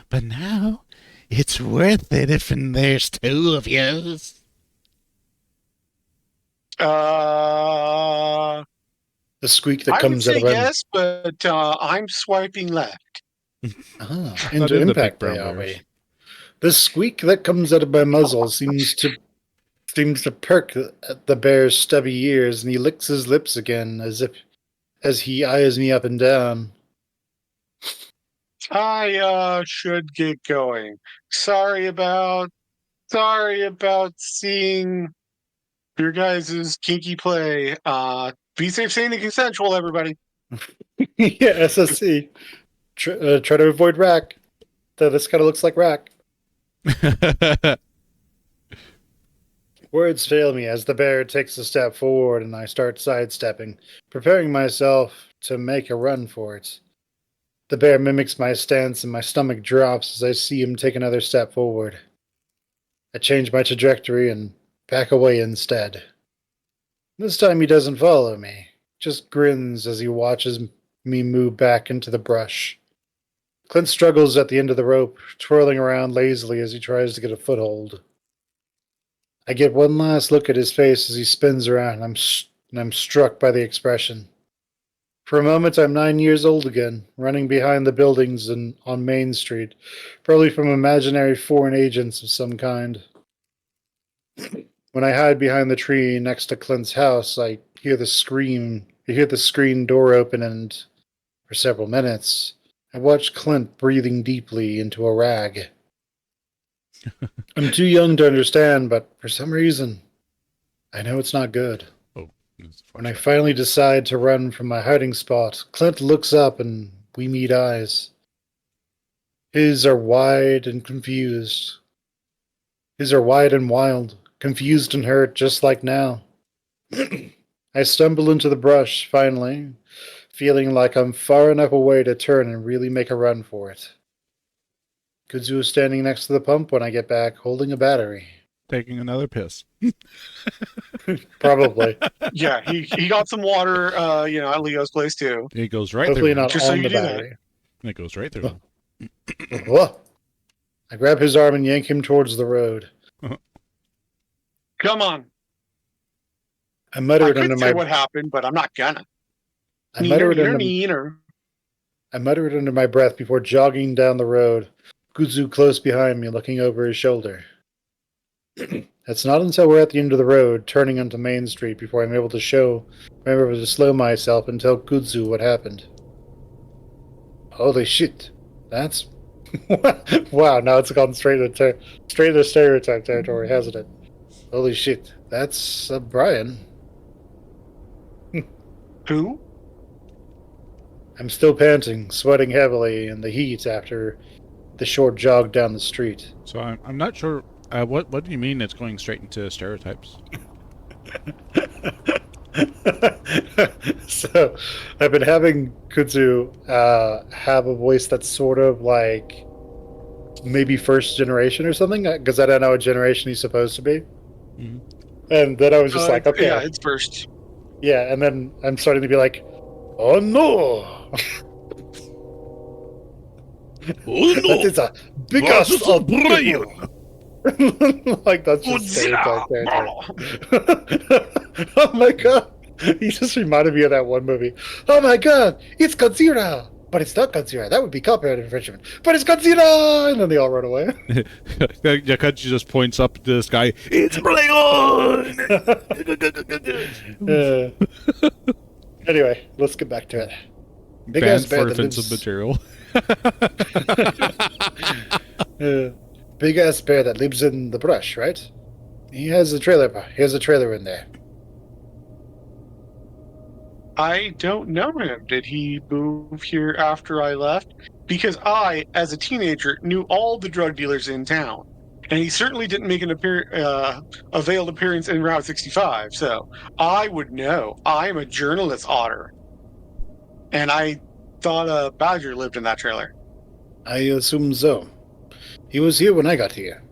Speaker 3: But now, it's worth it if there's two of yous.
Speaker 1: The
Speaker 2: squeak that
Speaker 1: I would
Speaker 2: comes out
Speaker 1: say
Speaker 2: of
Speaker 1: yes, but I'm swiping left.
Speaker 3: Not
Speaker 2: into
Speaker 3: in the
Speaker 2: Impact
Speaker 3: big brown
Speaker 2: Bay, are
Speaker 3: bears.
Speaker 2: we? The squeak that comes out of my muzzle seems to perk at the bear's stubby ears, and he licks his lips again as he eyes me up and down.
Speaker 1: I should get going. Sorry about seeing your guys' kinky play. Be safe, sane, and consensual, everybody.
Speaker 2: Yeah, SSC. Try to avoid Rack. This kind of looks like Rack. Words fail me as the bear takes a step forward and I start sidestepping, preparing myself to make a run for it. The bear mimics my stance and my stomach drops as I see him take another step forward. I change my trajectory and back away instead. This time he doesn't follow me, just grins as he watches me move back into the brush. Clint struggles at the end of the rope, twirling around lazily as he tries to get a foothold. I get one last look at his face as he spins around, and I'm struck by the expression. For a moment, I'm 9 years old again, running behind the buildings on Main Street, probably from imaginary foreign agents of some kind. When I hide behind the tree next to Clint's house, I hear the screen door open, and for several minutes, I watch Clint breathing deeply into a rag. I'm too young to understand, but for some reason, I know it's not good. When I finally decide to run from my hiding spot, Clint looks up and we meet eyes. His are wide and confused. His are wide and wild, confused and hurt, just like now. I stumble into the brush, finally, feeling like I'm far enough away to turn and really make a run for it. Kudzu is standing next to the pump when I get back, holding a battery.
Speaker 3: Taking another piss.
Speaker 2: Probably.
Speaker 1: Yeah, he got some water, at Leo's place too.
Speaker 3: It goes right
Speaker 2: Hopefully
Speaker 3: through.
Speaker 2: not
Speaker 1: Just so
Speaker 2: on
Speaker 1: you
Speaker 2: the
Speaker 1: do that.
Speaker 2: battery.
Speaker 3: It goes right through.
Speaker 2: Whoa. I grab his arm and yank him towards the road.
Speaker 1: Come on.
Speaker 2: I mutter
Speaker 1: I
Speaker 2: it
Speaker 1: could
Speaker 2: under
Speaker 1: say
Speaker 2: my
Speaker 1: what happened, but I'm not gonna.
Speaker 2: I mutter it under
Speaker 1: Neener.
Speaker 2: I mutter it under my breath before jogging down the road, Kudzu close behind me, looking over his shoulder. It's not until we're at the end of the road, turning onto Main Street, before I'm able to slow myself and tell Kudzu what happened. Holy shit. That's... Wow, now it's gone straight into stereotype territory, hasn't it? Holy shit. That's Brian.
Speaker 1: Who?
Speaker 2: I'm still panting, sweating heavily in the heat after the short jog down the street.
Speaker 3: So I'm not sure. What do you mean it's going straight into stereotypes?
Speaker 2: So, I've been having Kudzu have a voice that's sort of like maybe first generation or something, because I don't know what generation he's supposed to be.
Speaker 3: Mm-hmm.
Speaker 2: And then I was just like, okay.
Speaker 1: Yeah, it's first.
Speaker 2: Yeah, and then I'm starting to be like, oh no!
Speaker 3: Oh no!
Speaker 2: That is a big ass of
Speaker 3: Brian!
Speaker 2: Like, that's just stereotype territory. Oh my god! He just reminded me of that one movie. Oh my god! It's Godzilla! But it's not Godzilla. That would be copyright infringement. But it's Godzilla! And then they all run away.
Speaker 3: Yakuchi just points up to the sky. It's Brian!
Speaker 2: Anyway, let's get back to it. Big
Speaker 3: Banned
Speaker 2: ass bear
Speaker 3: for
Speaker 2: that
Speaker 3: offensive
Speaker 2: lives...
Speaker 3: material.
Speaker 2: Big ass bear that lives in the brush, right? He has a trailer. He has a trailer in there.
Speaker 1: I don't know him. Did he move here after I left? Because I, as a teenager, knew all the drug dealers in town. And he certainly didn't make a veiled appearance in Route 65. So I would know. I'm a journalist, Otter. And I thought Badger lived in that trailer.
Speaker 2: I assume so. He was here when I got here.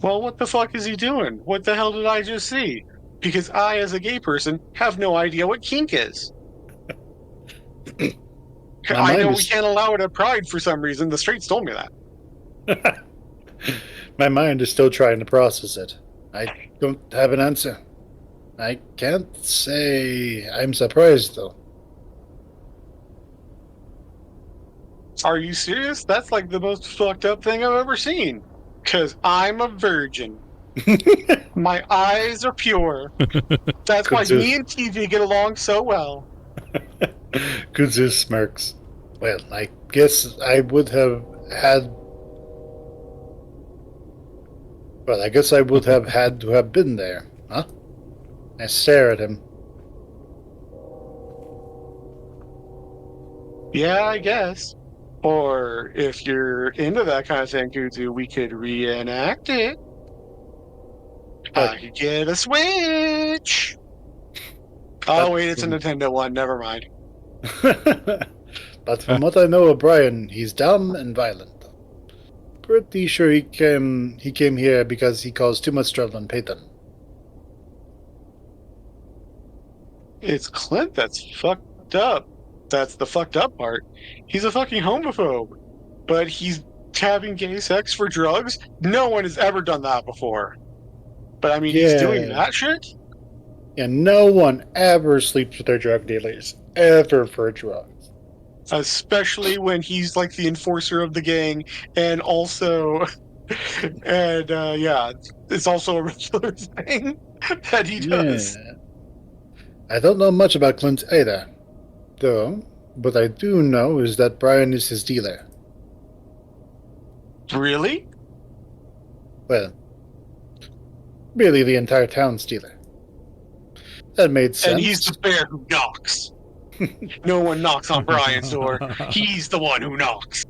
Speaker 1: Well, what the fuck is he doing? What the hell did I just see? Because I, as a gay person, have no idea what kink is.
Speaker 2: My
Speaker 1: I
Speaker 2: mind
Speaker 1: know we
Speaker 2: is
Speaker 1: can't allow it at Pride for some reason. The straights told me that.
Speaker 2: my mind is still trying to process it. I don't have an answer. I can't say I'm surprised though.
Speaker 1: Are you serious? That's like the most fucked up thing I've ever seen. Because I'm a virgin. My eyes are pure. That's why
Speaker 2: Kudzu,
Speaker 1: me and TV get along so well.
Speaker 2: Kudzu smirks. Well, I guess I would have had. Well, I guess I would have had to have been there, huh? I stare at him.
Speaker 1: Yeah, I guess. Or if you're into that kind of thing, Kuzu, we could reenact it. I could get a Switch. Oh, wait, it's a Nintendo one. Never mind.
Speaker 2: But from what I know of Brian, he's dumb and violent. Pretty sure he came here because he caused too much trouble on Peyton.
Speaker 1: It's Clint that's fucked up. That's the fucked up part. He's a fucking homophobe. But he's having gay sex for drugs? No one has ever done that before. But I mean, he's doing that shit?
Speaker 2: And no one ever sleeps with their drug dealers. Ever for drugs.
Speaker 1: Especially when he's like the enforcer of the gang and also... and yeah, it's also a regular thing that he does.
Speaker 2: Yeah. I don't know much about Clint either. Though, what I do know is that Brian is his dealer.
Speaker 1: Really?
Speaker 2: Well, really the entire town's dealer. That made sense.
Speaker 1: And he's the bear who knocks. No one knocks on Brian's door. He's the one who knocks.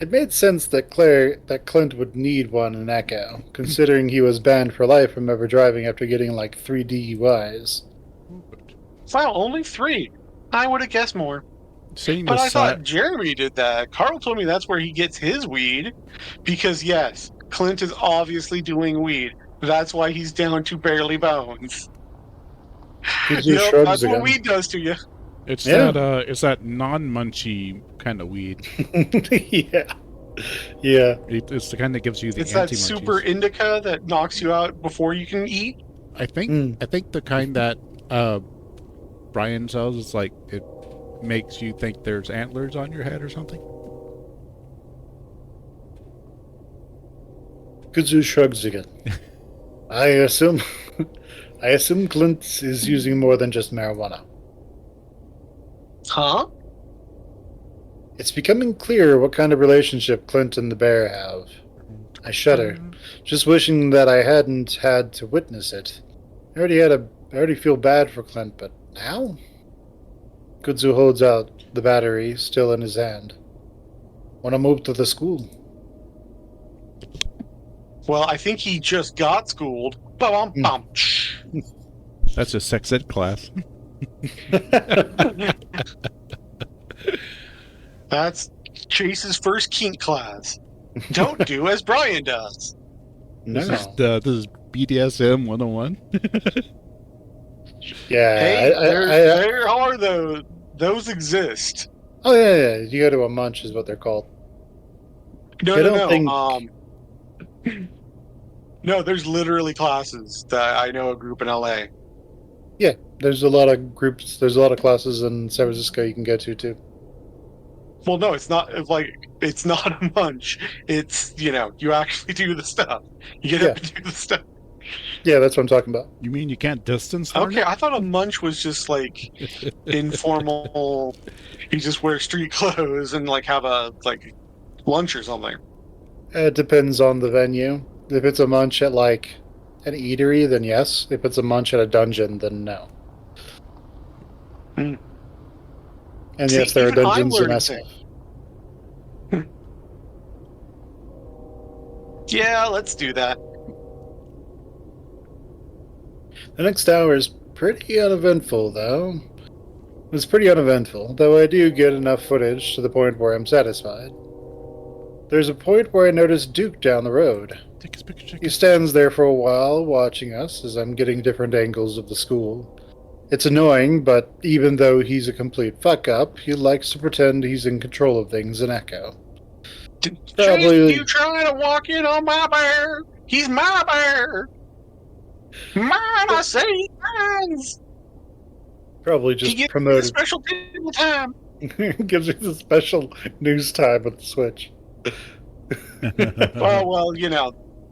Speaker 2: It made sense that Clint would need one in Echo, considering he was banned for life from ever driving after getting like 3 DUIs.
Speaker 1: Wow, only 3. I would have guessed more. But I thought Jeremy did that. Carl told me that's where he gets his weed. Because, yes, Clint is obviously doing weed. That's why he's down to barely bones. Yep, that's what weed does to you.
Speaker 3: It's that non-munchy kind of weed.
Speaker 2: Yeah.
Speaker 3: It's the kind that gives you the
Speaker 1: It's that super indica that knocks you out before you can eat.
Speaker 3: I think the kind that Brian sells is like it makes you think there's antlers on your head or something.
Speaker 2: Kudzu shrugs again. I assume Clint is using more than just marijuana.
Speaker 1: Huh?
Speaker 2: It's becoming clear what kind of relationship Clint and the bear have. I shudder, just wishing that I hadn't had to witness it. I already feel bad for Clint, but now? Kudzu holds out the battery, still in his hand. Want to move to the school?
Speaker 1: Well, I think he just got schooled.
Speaker 3: That's a sex ed class.
Speaker 1: That's Chase's first kink class. Don't do as Brian does.
Speaker 2: No.
Speaker 3: This is BDSM 101.
Speaker 2: Yeah.
Speaker 1: Hey, there are those. Those exist.
Speaker 2: Oh, yeah. You go to a munch is what they're called.
Speaker 1: No. No, there's literally classes that I know a group in LA.
Speaker 2: Yeah, there's a lot of groups. There's a lot of classes in San Francisco you can go to too.
Speaker 1: Well, no, it's not it's not a munch. It's you actually do the stuff. You get up and do the stuff.
Speaker 2: Yeah, that's what I'm talking about.
Speaker 3: You mean you can't distance learn?
Speaker 1: Okay, I thought a munch was just like informal. You just wear street clothes and like have a lunch or something.
Speaker 2: It depends on the venue. If it's a munch at like an eatery, then yes. If it's a munch at a dungeon, then no. And yes, there are dungeons in SF.
Speaker 1: Yeah, let's do that.
Speaker 2: The next hour is pretty uneventful, though. It's pretty uneventful, though I do get enough footage to the point where I'm satisfied. There's a point where I notice Duke down the road.
Speaker 3: Take his picture.
Speaker 2: He stands there for a while, watching us as I'm getting different angles of the school. It's annoying, but even though he's a complete fuck-up, he likes to pretend he's in control of things in Echo.
Speaker 1: Probably you trying to walk in on my bear? He's my bear. Mine, I say, mine's.
Speaker 2: Probably just
Speaker 1: he
Speaker 2: promoted.
Speaker 1: Special table time.
Speaker 2: Gives you the special news time with the Switch.
Speaker 1: Oh well,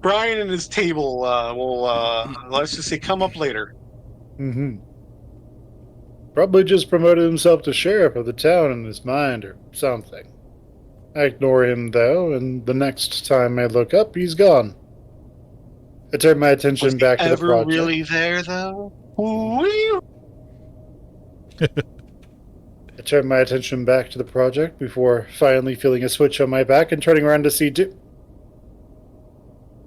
Speaker 1: Brian and his table will let's just say come up later.
Speaker 2: Mm-hmm. Probably just promoted himself to sheriff of the town in his mind or something. I ignore him though, and the next time I look up, he's gone. I turn my attention back to the project.
Speaker 1: Ever really there though?
Speaker 2: I turn my attention back to the project before finally feeling a switch on my back and turning around to see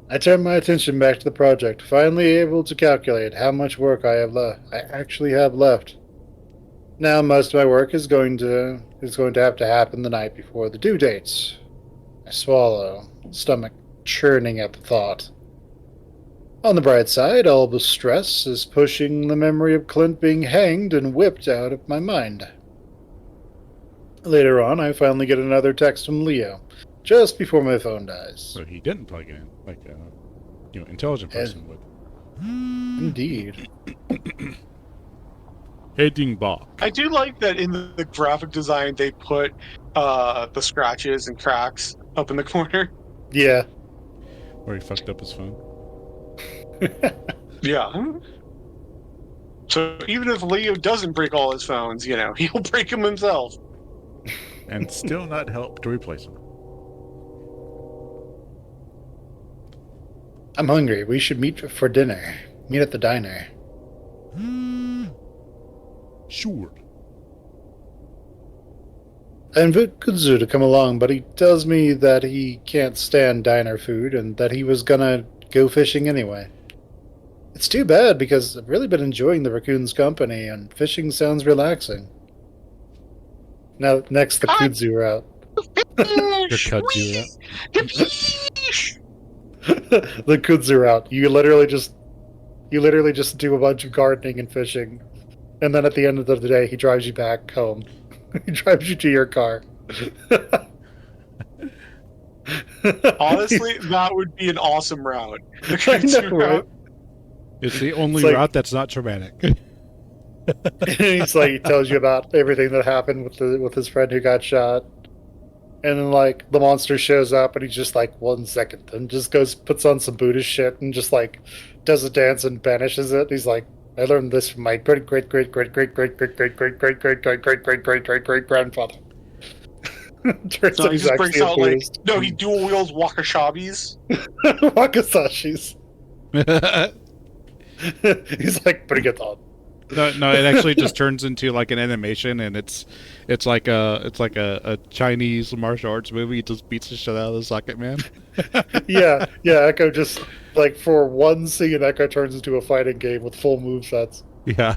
Speaker 2: I turn my attention back to the project, finally able to calculate how much work I actually have left. Now most of my work is going to have to happen the night before the due dates. I swallow, stomach churning at the thought. On the bright side, all the stress is pushing the memory of Clint being hanged and whipped out of my mind. Later on, I finally get another text from Leo, just before my phone dies.
Speaker 3: So he didn't plug it in, like a intelligent person would.
Speaker 2: Indeed.
Speaker 3: Heading back.
Speaker 1: I do like that in the graphic design they put the scratches and cracks up in the corner.
Speaker 2: Yeah.
Speaker 3: Where he fucked up his phone.
Speaker 1: Yeah. So even if Leo doesn't break all his phones, he'll break them himself.
Speaker 3: And still not help to replace them.
Speaker 2: I'm hungry. We should meet for dinner. Meet at the diner.
Speaker 3: Sure.
Speaker 2: I invite Kudzu to come along, but he tells me that he can't stand diner food and that he was gonna go fishing anyway. It's too bad because I've really been enjoying the raccoon's company and fishing sounds relaxing. Now, next the Kudzu route.
Speaker 3: The kudzu route.
Speaker 2: The Kudzu route. You literally just do a bunch of gardening and fishing, and then at the end of the day, he drives you back home. He drives you to your car.
Speaker 1: Honestly, that would be an awesome route. The
Speaker 2: Kudzu route.
Speaker 3: It's the only route that's not traumatic.
Speaker 2: He's like, he tells you about everything that happened with his friend who got shot, and then the monster shows up and he's just 1 second and just puts on some Buddhist shit and just does a dance and banishes it. He's like, I learned this from my great grandfather. Turns out
Speaker 1: he just breaks out he dual wheels wakashabis.
Speaker 2: Wakasashis. He's putting it on.
Speaker 3: No, it actually just turns into an animation, and it's like a Chinese martial arts movie. He just beats the shit out of the socket man.
Speaker 2: yeah. Echo just for one scene, Echo turns into a fighting game with full movesets.
Speaker 3: Yeah.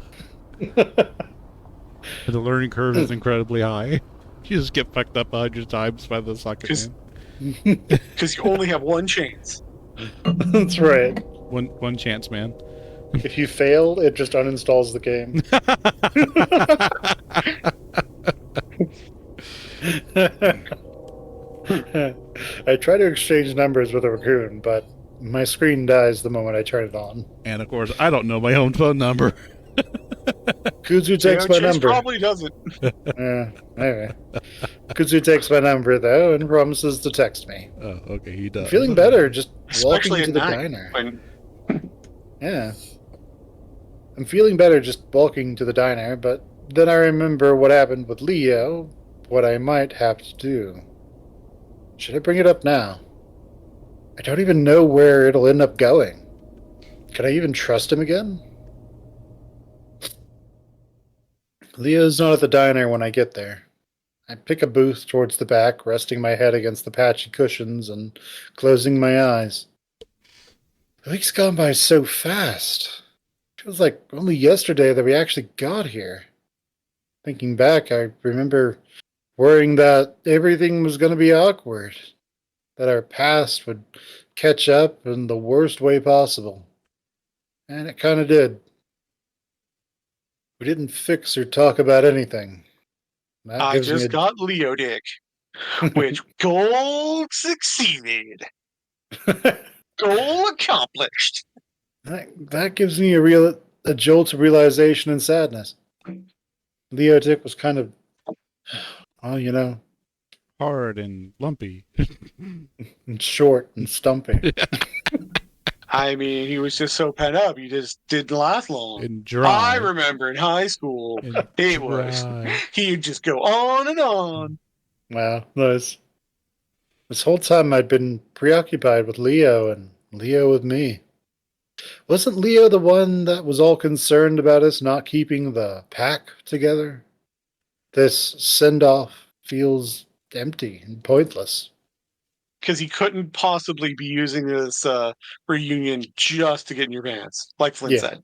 Speaker 3: The learning curve is incredibly high. You just get fucked up 100 times by the socket
Speaker 1: man. Because you only have one chance.
Speaker 2: That's right.
Speaker 3: One chance, man.
Speaker 2: If you fail, it just uninstalls the game. I try to exchange numbers with a raccoon, but my screen dies the moment I turn it on.
Speaker 3: And of course, I don't know my own phone number.
Speaker 2: Kudzu takes my number.
Speaker 1: Probably doesn't.
Speaker 2: Anyway. Kudzu takes my number, though, and promises to text me.
Speaker 3: Oh, okay, he does.
Speaker 2: I'm feeling better just
Speaker 1: Especially
Speaker 2: walking to the
Speaker 1: diner.
Speaker 2: Yeah. I'm feeling better just walking to the diner, but then I remember what happened with Leo, what I might have to do. Should I bring it up now? I don't even know where it'll end up going. Can I even trust him again? Leo's not at the diner when I get there. I pick a booth towards the back, resting my head against the patchy cushions and closing my eyes. The week's gone by so fast. Feels like only yesterday that we actually got here. Thinking back, I remember worrying that everything was going to be awkward. that our past would catch up in the worst way possible. And it kind of did. We didn't fix or talk about anything. That
Speaker 1: I
Speaker 2: gives me
Speaker 1: just got Leo Dick, which goal succeeded. Goal accomplished.
Speaker 2: that gives me a jolt of realization and sadness. Leo Dick was kind of, well,
Speaker 3: Hard and lumpy.
Speaker 2: short and stumpy.
Speaker 1: I mean, he was just so pent up. He just didn't last long.
Speaker 3: And dry.
Speaker 1: I remember in high school,
Speaker 3: And
Speaker 1: it was
Speaker 3: dry.
Speaker 1: he'd just go on and on.
Speaker 2: Wow, nice. This whole time I'd been preoccupied with Leo and Leo with me. Wasn't Leo the one that was all concerned about us not keeping the pack together? This send-off feels empty and pointless.
Speaker 1: Because he couldn't possibly be using this reunion just to get in your pants, like Flynn said.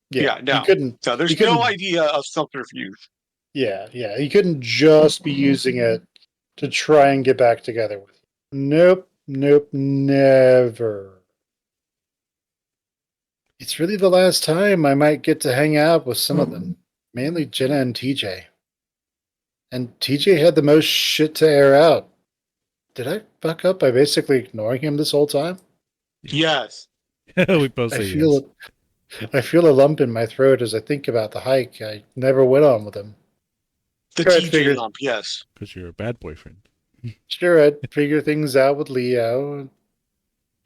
Speaker 1: Yeah, no.
Speaker 2: He couldn't.
Speaker 1: So there's
Speaker 2: he couldn't-
Speaker 1: no idea of subterfuge.
Speaker 2: Yeah. He couldn't just be using it to try and get back together with you. Nope, never. It's really the last time I might get to hang out with some of them, mainly Jenna and TJ. And TJ had the most shit to air out. Did I fuck up by basically ignoring him this whole time?
Speaker 1: Yes.
Speaker 3: We both
Speaker 2: I
Speaker 3: say
Speaker 2: feel
Speaker 3: yes.
Speaker 2: I feel a lump in my throat as I think about the hike I never went on with him.
Speaker 1: The
Speaker 2: Sure, I'd
Speaker 1: TJ
Speaker 2: figured-
Speaker 1: lump, yes.
Speaker 3: Because you're a bad boyfriend.
Speaker 2: Sure, I'd figure things out with Leo.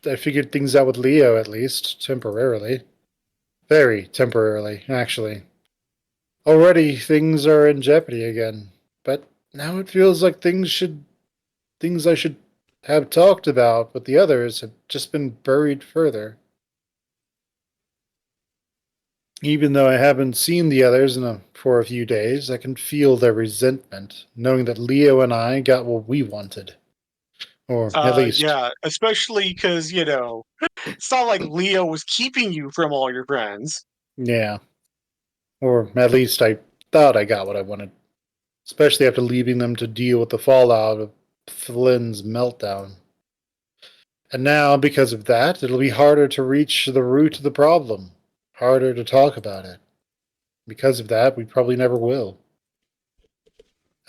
Speaker 2: I figured things out with Leo, at least, temporarily. Very temporarily, actually. Already, things are in jeopardy again. But now it feels like things I should have talked about with the others have just been buried further. Even though I haven't seen the others for a few days, I can feel their resentment, knowing that Leo and I got what we wanted. Or at least.
Speaker 1: Yeah, especially because, it's not like Leo was keeping you from all your friends.
Speaker 2: Yeah. Or at least I thought I got what I wanted. Especially after leaving them to deal with the fallout of Flynn's meltdown. And now, because of that, it'll be harder to reach the root of the problem. Harder to talk about it. Because of that, we probably never will.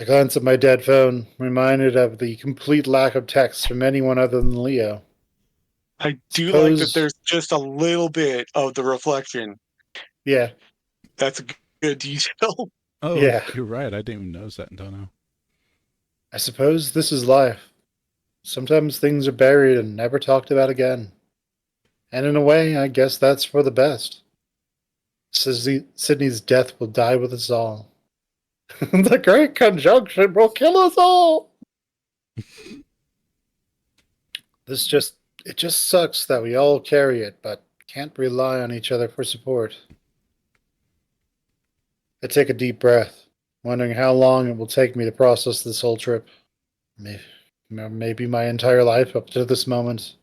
Speaker 2: I glanced at my dead phone, reminded of the complete lack of text from anyone other than Leo.
Speaker 1: I do like that there's just a little bit of the reflection.
Speaker 2: Yeah.
Speaker 1: That's a good detail.
Speaker 3: Oh,
Speaker 2: Yeah.
Speaker 3: You're right. I didn't even notice that until now.
Speaker 2: I suppose this is life. Sometimes things are buried and never talked about again. And in a way, I guess that's for the best. Sydney's death will die with us all. The great conjunction will kill us all! It just sucks that we all carry it, but can't rely on each other for support. I take a deep breath, wondering how long it will take me to process this whole trip. Maybe my entire life up to this moment.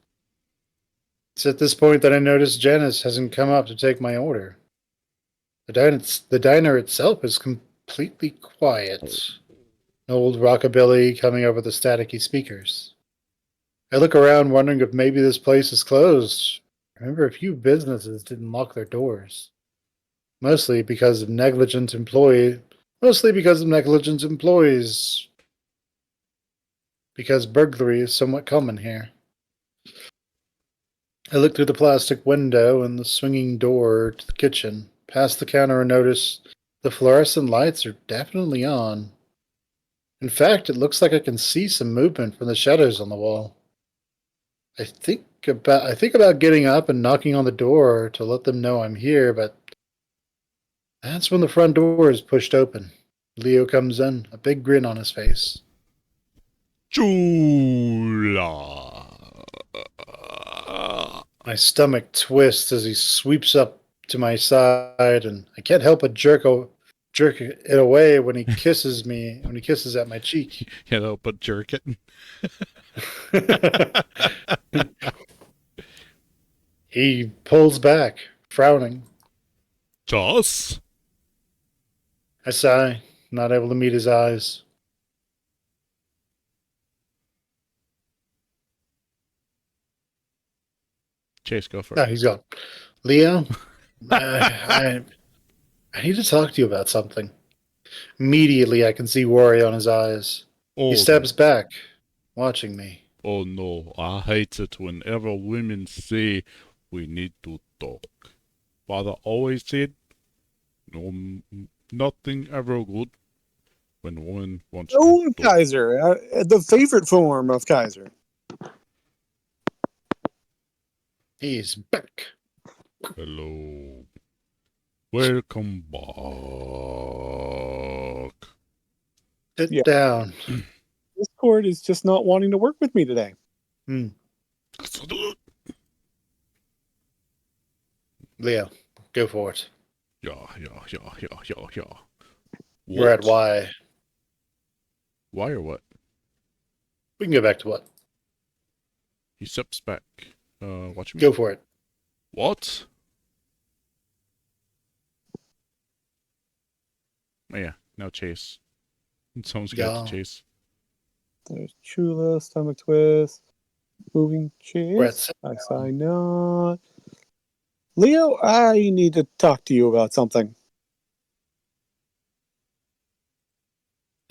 Speaker 2: It's at this point that I notice Janice hasn't come up to take my order. The diner itself is completely quiet. Old rockabilly coming over the staticky speakers. I look around wondering if maybe this place is closed. I remember a few businesses didn't lock their doors. Mostly because of negligent employees. Because burglary is somewhat common here. I look through the plastic window and the swinging door to the kitchen, past the counter, and notice the fluorescent lights are definitely on. In fact, it looks like I can see some movement from the shadows on the wall. I think about getting up and knocking on the door to let them know I'm here, but that's when the front door is pushed open. Leo comes in, a big grin on his face.
Speaker 3: Chula.
Speaker 2: My stomach twists as he sweeps up to my side, and I can't help but jerk it away when he kisses me, when he kisses at my cheek.
Speaker 3: Can't help but jerk it.
Speaker 2: He pulls back, frowning.
Speaker 3: Toss.
Speaker 2: I sigh, not able to meet his eyes.
Speaker 3: Chase, go for
Speaker 2: No,
Speaker 3: it.
Speaker 2: he's gone. Leo, I need to talk to you about something. Immediately, I can see worry on his eyes.
Speaker 3: Oh,
Speaker 2: He steps back, watching me.
Speaker 3: oh no, I hate it whenever women say we need to talk. Father always said, no, nothing ever good when a woman wants to talk.
Speaker 4: Kaiser, the favorite form of Kaiser.
Speaker 2: He's back.
Speaker 3: Hello. Welcome back.
Speaker 2: Sit
Speaker 4: Yeah.
Speaker 2: down.
Speaker 4: Discord is just not wanting to work with me today.
Speaker 2: Leo, go for it.
Speaker 3: Yeah.
Speaker 2: We're at
Speaker 3: What?
Speaker 2: Y.
Speaker 3: Why or what?
Speaker 2: We can go back to what?
Speaker 3: He steps back. Watch me.
Speaker 2: Go for it.
Speaker 3: What? Oh yeah, now Chase. Someone's got
Speaker 2: Yeah.
Speaker 3: to Chase.
Speaker 4: There's Chula, stomach twist, moving
Speaker 2: We're at
Speaker 4: chase. I sign not. Leo, I need to talk to you about something.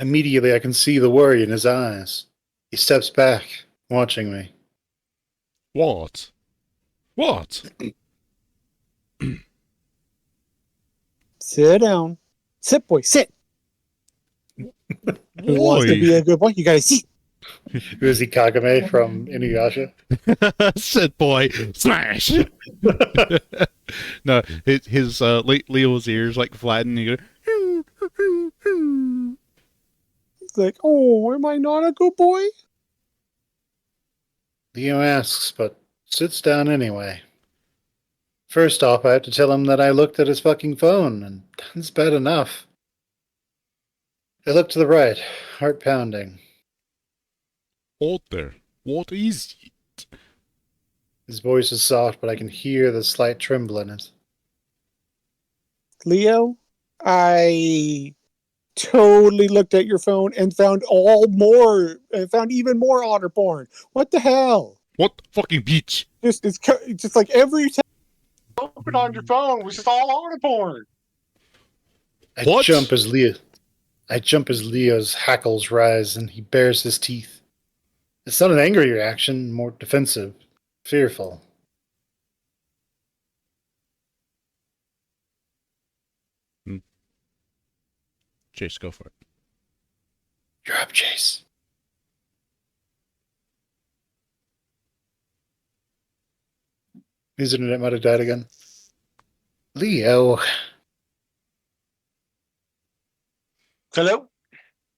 Speaker 2: Immediately, I can see the worry in his eyes. He steps back, watching me.
Speaker 3: What? What?
Speaker 4: Sit down. Sit, boy, sit. Who wants to be
Speaker 3: Boy.
Speaker 4: a good boy? You gotta sit.
Speaker 2: Who is he, Kagame from Inuyasha?
Speaker 3: Sit, boy. Smash. No, his Leo's ears like flattened. You go.
Speaker 4: It's like, oh, am I not a good boy?
Speaker 2: Leo asks, but sits down anyway. First off, I have to tell him that I looked at his fucking phone, and that's bad enough. I look to the right, heart pounding.
Speaker 3: Hold there. What is it?
Speaker 2: His voice is soft, but I can hear the slight tremble in it.
Speaker 4: Leo, I totally looked at your phone and found even more otter porn. What the hell?
Speaker 3: What fucking bitch?
Speaker 4: It's just like every time.
Speaker 1: Open on your phone, which is all auto porn.
Speaker 2: I
Speaker 3: What?
Speaker 2: jump as Leo's hackles rise and he bares his teeth. It's not an angry reaction, more defensive, fearful.
Speaker 3: Chase, go for it.
Speaker 2: You're up, Chase. His internet might have died again. Leo.
Speaker 1: Hello?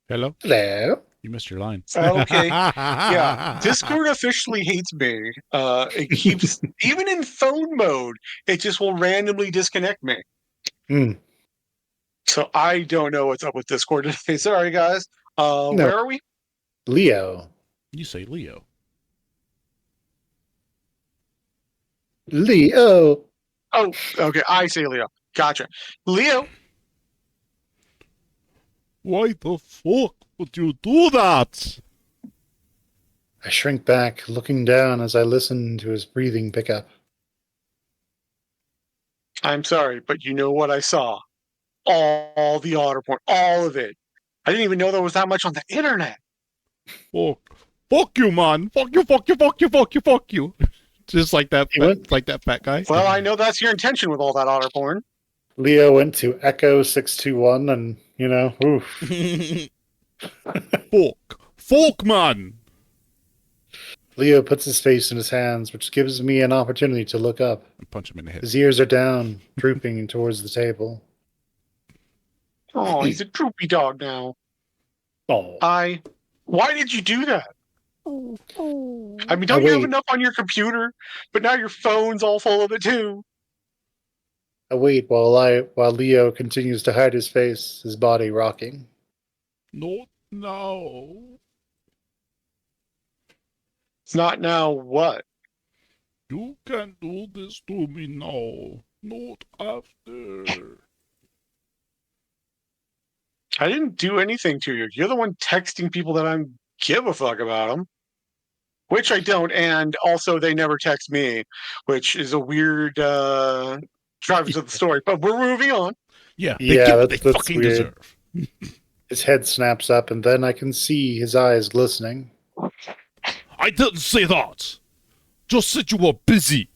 Speaker 3: Hello?
Speaker 2: Hello.
Speaker 3: You missed your line.
Speaker 1: Okay. Yeah. Discord officially hates me. It keeps, even in phone mode, it just will randomly disconnect me. So I don't know what's up with Discord today. Sorry, guys. Where are we?
Speaker 2: Leo.
Speaker 3: You say Leo.
Speaker 2: Leo.
Speaker 1: Oh, okay. I say Leo. Gotcha. Leo.
Speaker 3: Why the fuck would you do that?
Speaker 2: I shrink back, looking down as I listen to his breathing pick up.
Speaker 1: I'm sorry, but you know what I saw? All the otter porn. All of it. I didn't even know there was that much on the internet.
Speaker 3: Fuck you, man. Fuck you. Just like that, like that fat guy.
Speaker 1: Well, I know that's your intention with all that otter porn.
Speaker 2: Leo went to Echo 621 and, oof.
Speaker 3: Fuck, man.
Speaker 2: Leo puts his face in his hands, which gives me an opportunity to look up.
Speaker 3: And punch him in the head.
Speaker 2: His ears are down, drooping towards the table.
Speaker 1: Oh, he's a droopy dog now.
Speaker 2: Oh.
Speaker 1: Why did you do that? I mean, don't you have enough on your computer? But now your phone's all full of it too.
Speaker 2: I wait while Leo continues to hide his face, his body rocking.
Speaker 3: Not now.
Speaker 1: It's not now what?
Speaker 3: You can't do this to me now. Not after.
Speaker 1: I didn't do anything to you. You're the one texting people that I don't give a fuck about them. Which I don't, and also they never text me, which is a weird drivers of the story. But we're moving on.
Speaker 3: Yeah, they
Speaker 2: Yeah,
Speaker 3: get what they
Speaker 2: that's
Speaker 3: fucking
Speaker 2: weird.
Speaker 3: deserve.
Speaker 2: His head snaps up, and then I can see his eyes glistening.
Speaker 3: I didn't say that. Just said you were busy.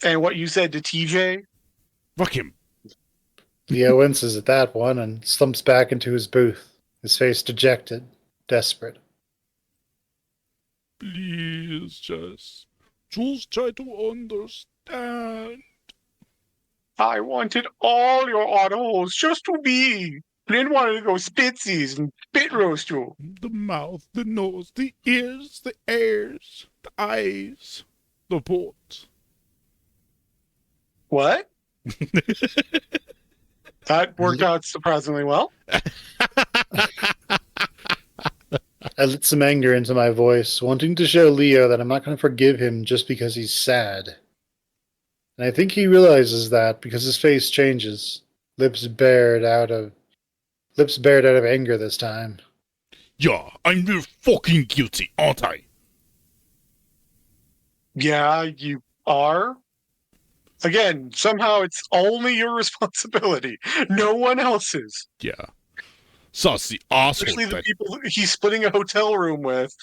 Speaker 1: And what you said to TJ?
Speaker 3: Fuck him.
Speaker 2: Leo winces at that one and slumps back into his booth, his face dejected, desperate.
Speaker 3: Please, just try to understand.
Speaker 1: I wanted all your autos just to be. Didn't want to go spitsies and spit roast you.
Speaker 3: The mouth, the nose, the ears, the ears, the eyes, the port.
Speaker 1: What? That worked out surprisingly well.
Speaker 2: I lit some anger into my voice, wanting to show Leo that I'm not going to forgive him just because he's sad. And I think he realizes that because his face changes, lips bared out of anger this time.
Speaker 3: Yeah, I'm real fucking guilty, aren't I?
Speaker 1: Yeah, you are. Again, somehow it's only your responsibility. No one else's.
Speaker 3: Yeah. Saucy asshole.
Speaker 1: Especially the
Speaker 3: that-
Speaker 1: people he's splitting a hotel room with.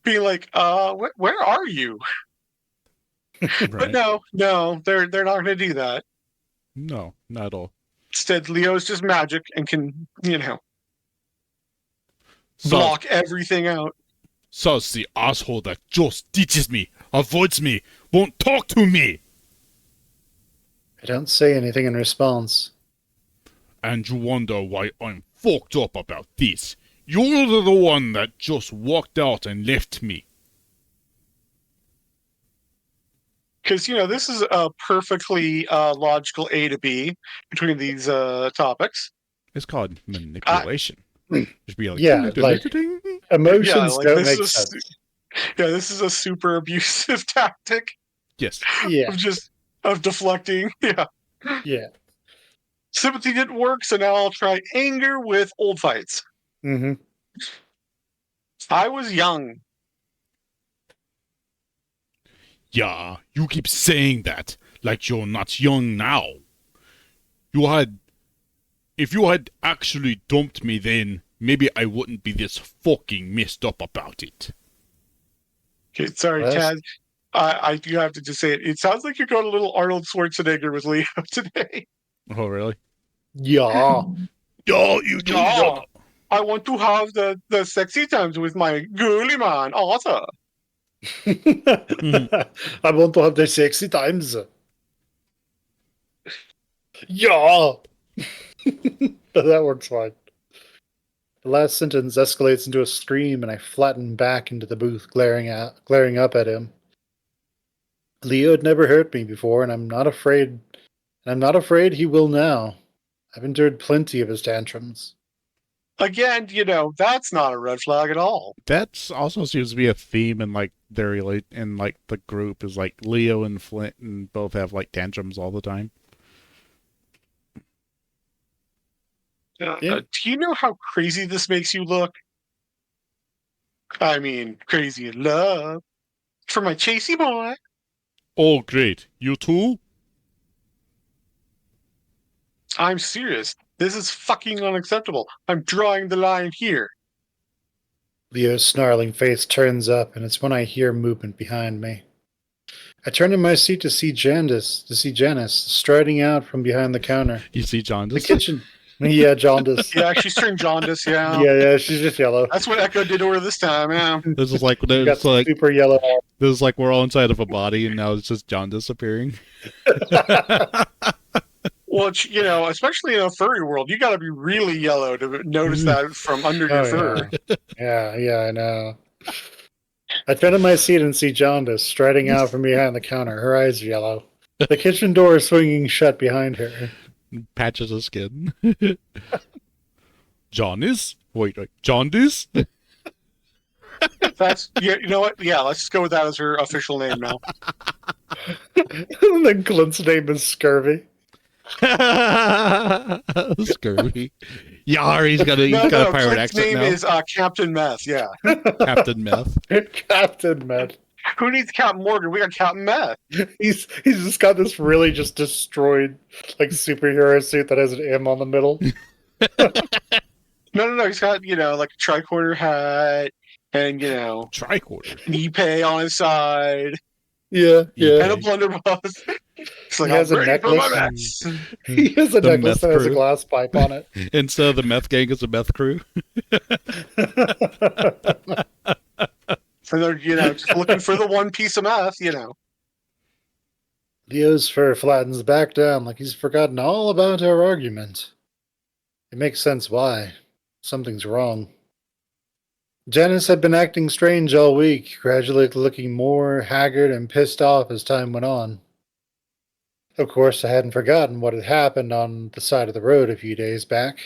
Speaker 1: Being like, where are you? But
Speaker 3: Right.
Speaker 1: no, they're not going to do that.
Speaker 3: No, not at all.
Speaker 1: Instead, Leo's just magic and can,
Speaker 3: So,
Speaker 1: block everything out.
Speaker 3: saucy asshole that just teaches me, avoids me, won't talk to me.
Speaker 2: I don't say anything in response.
Speaker 3: And you wonder why I'm fucked up about this. You're the one that just walked out and left me.
Speaker 1: Because, this is a perfectly logical A to B between these topics.
Speaker 3: It's called manipulation. Just be like,
Speaker 2: yeah, like- Emotions
Speaker 1: like,
Speaker 2: don't
Speaker 1: this
Speaker 2: make
Speaker 1: is a
Speaker 2: sense.
Speaker 1: this is a super abusive tactic
Speaker 3: yes.
Speaker 2: Yeah,
Speaker 1: of deflecting. Yeah.
Speaker 2: yeah.
Speaker 1: Sympathy didn't work, so now I'll try anger with old fights.
Speaker 2: Mm-hmm.
Speaker 1: I was young.
Speaker 3: Yeah, you keep saying that like you're not young now. If you had actually dumped me then, maybe I wouldn't be this fucking messed up about it.
Speaker 1: Okay, sorry,
Speaker 2: Yes.
Speaker 1: Chad. I do have to just say it. It sounds like you're going a little Arnold Schwarzenegger with Leo today.
Speaker 3: Oh, really?
Speaker 2: Yeah.
Speaker 3: Yo, you do.
Speaker 1: Yeah. I want to have the sexy times with my girly man, Arthur.
Speaker 2: I want to have the sexy times. Yeah. That works fine. The last sentence escalates into a scream, and I flatten back into the booth, glaring up at him. Leo had never hurt me before, and I'm not afraid he will now. I've endured plenty of his tantrums.
Speaker 1: Again, that's not a red flag at all.
Speaker 3: That's also seems to be a theme in like their in like the group is like Leo and Flint and both have like tantrums all the time.
Speaker 2: Yeah.
Speaker 1: Do you know how crazy this makes you look? I mean, crazy in love. For my chasey boy.
Speaker 3: Oh, great! You too?
Speaker 1: I'm serious. This is fucking unacceptable. I'm drawing the line here.
Speaker 2: Leo's snarling face turns up, and it's when I hear movement behind me. I turn in my seat to see Janice striding out from behind the counter.
Speaker 3: You see John?
Speaker 2: The kitchen. Yeah, Jaundice.
Speaker 1: Yeah, she's turned jaundice, yeah.
Speaker 2: Yeah, she's just yellow.
Speaker 1: That's what Echo did to her this time, yeah.
Speaker 3: This is like
Speaker 2: She got
Speaker 3: this is like
Speaker 2: super yellow hair.
Speaker 3: this is like we're all inside of a body, and now it's just John disappearing.
Speaker 1: Well, especially in a furry world, you got to be really yellow to notice that from under your
Speaker 2: Oh,
Speaker 1: fur.
Speaker 2: Yeah, I know. I turn in my seat and see Jaundice striding out from behind the counter. Her eyes are yellow. The kitchen door is swinging shut behind her.
Speaker 3: Patches of skin. Jaundice? Wait, Jaundice?
Speaker 1: That's you know what? Yeah, let's just go with that as her official name now.
Speaker 2: And then Clint's name is Scurvy.
Speaker 3: Scurvy. Yar, he's got a pirate
Speaker 1: Clint's
Speaker 3: accent
Speaker 1: name
Speaker 3: now.
Speaker 1: is Captain Meth. Yeah.
Speaker 3: Captain Meth.
Speaker 2: Captain Meth.
Speaker 1: Who needs Captain Morgan? We got Captain Meth.
Speaker 2: He's just got this really just destroyed like superhero suit that has an M on the middle.
Speaker 1: No. He's got like a tricorner hat and
Speaker 3: Tricorder.
Speaker 1: Ipe on his side
Speaker 2: Yeah, yeah.
Speaker 1: and a blunderbuss. It's like
Speaker 2: He has
Speaker 1: I'm
Speaker 2: a
Speaker 1: ready for my
Speaker 2: necklace.
Speaker 1: mess.
Speaker 2: He has a
Speaker 3: The
Speaker 2: necklace
Speaker 3: meth
Speaker 2: that has a
Speaker 3: crew.
Speaker 2: glass pipe on it.
Speaker 3: And so the meth gang is a meth crew.
Speaker 1: And they're just looking for the one piece of meth.
Speaker 2: Leo's fur flattens back down like he's forgotten all about our argument. It makes sense why. Something's wrong. Janice had been acting strange all week, gradually looking more haggard and pissed off as time went on. Of course, I hadn't forgotten what had happened on the side of the road a few days back,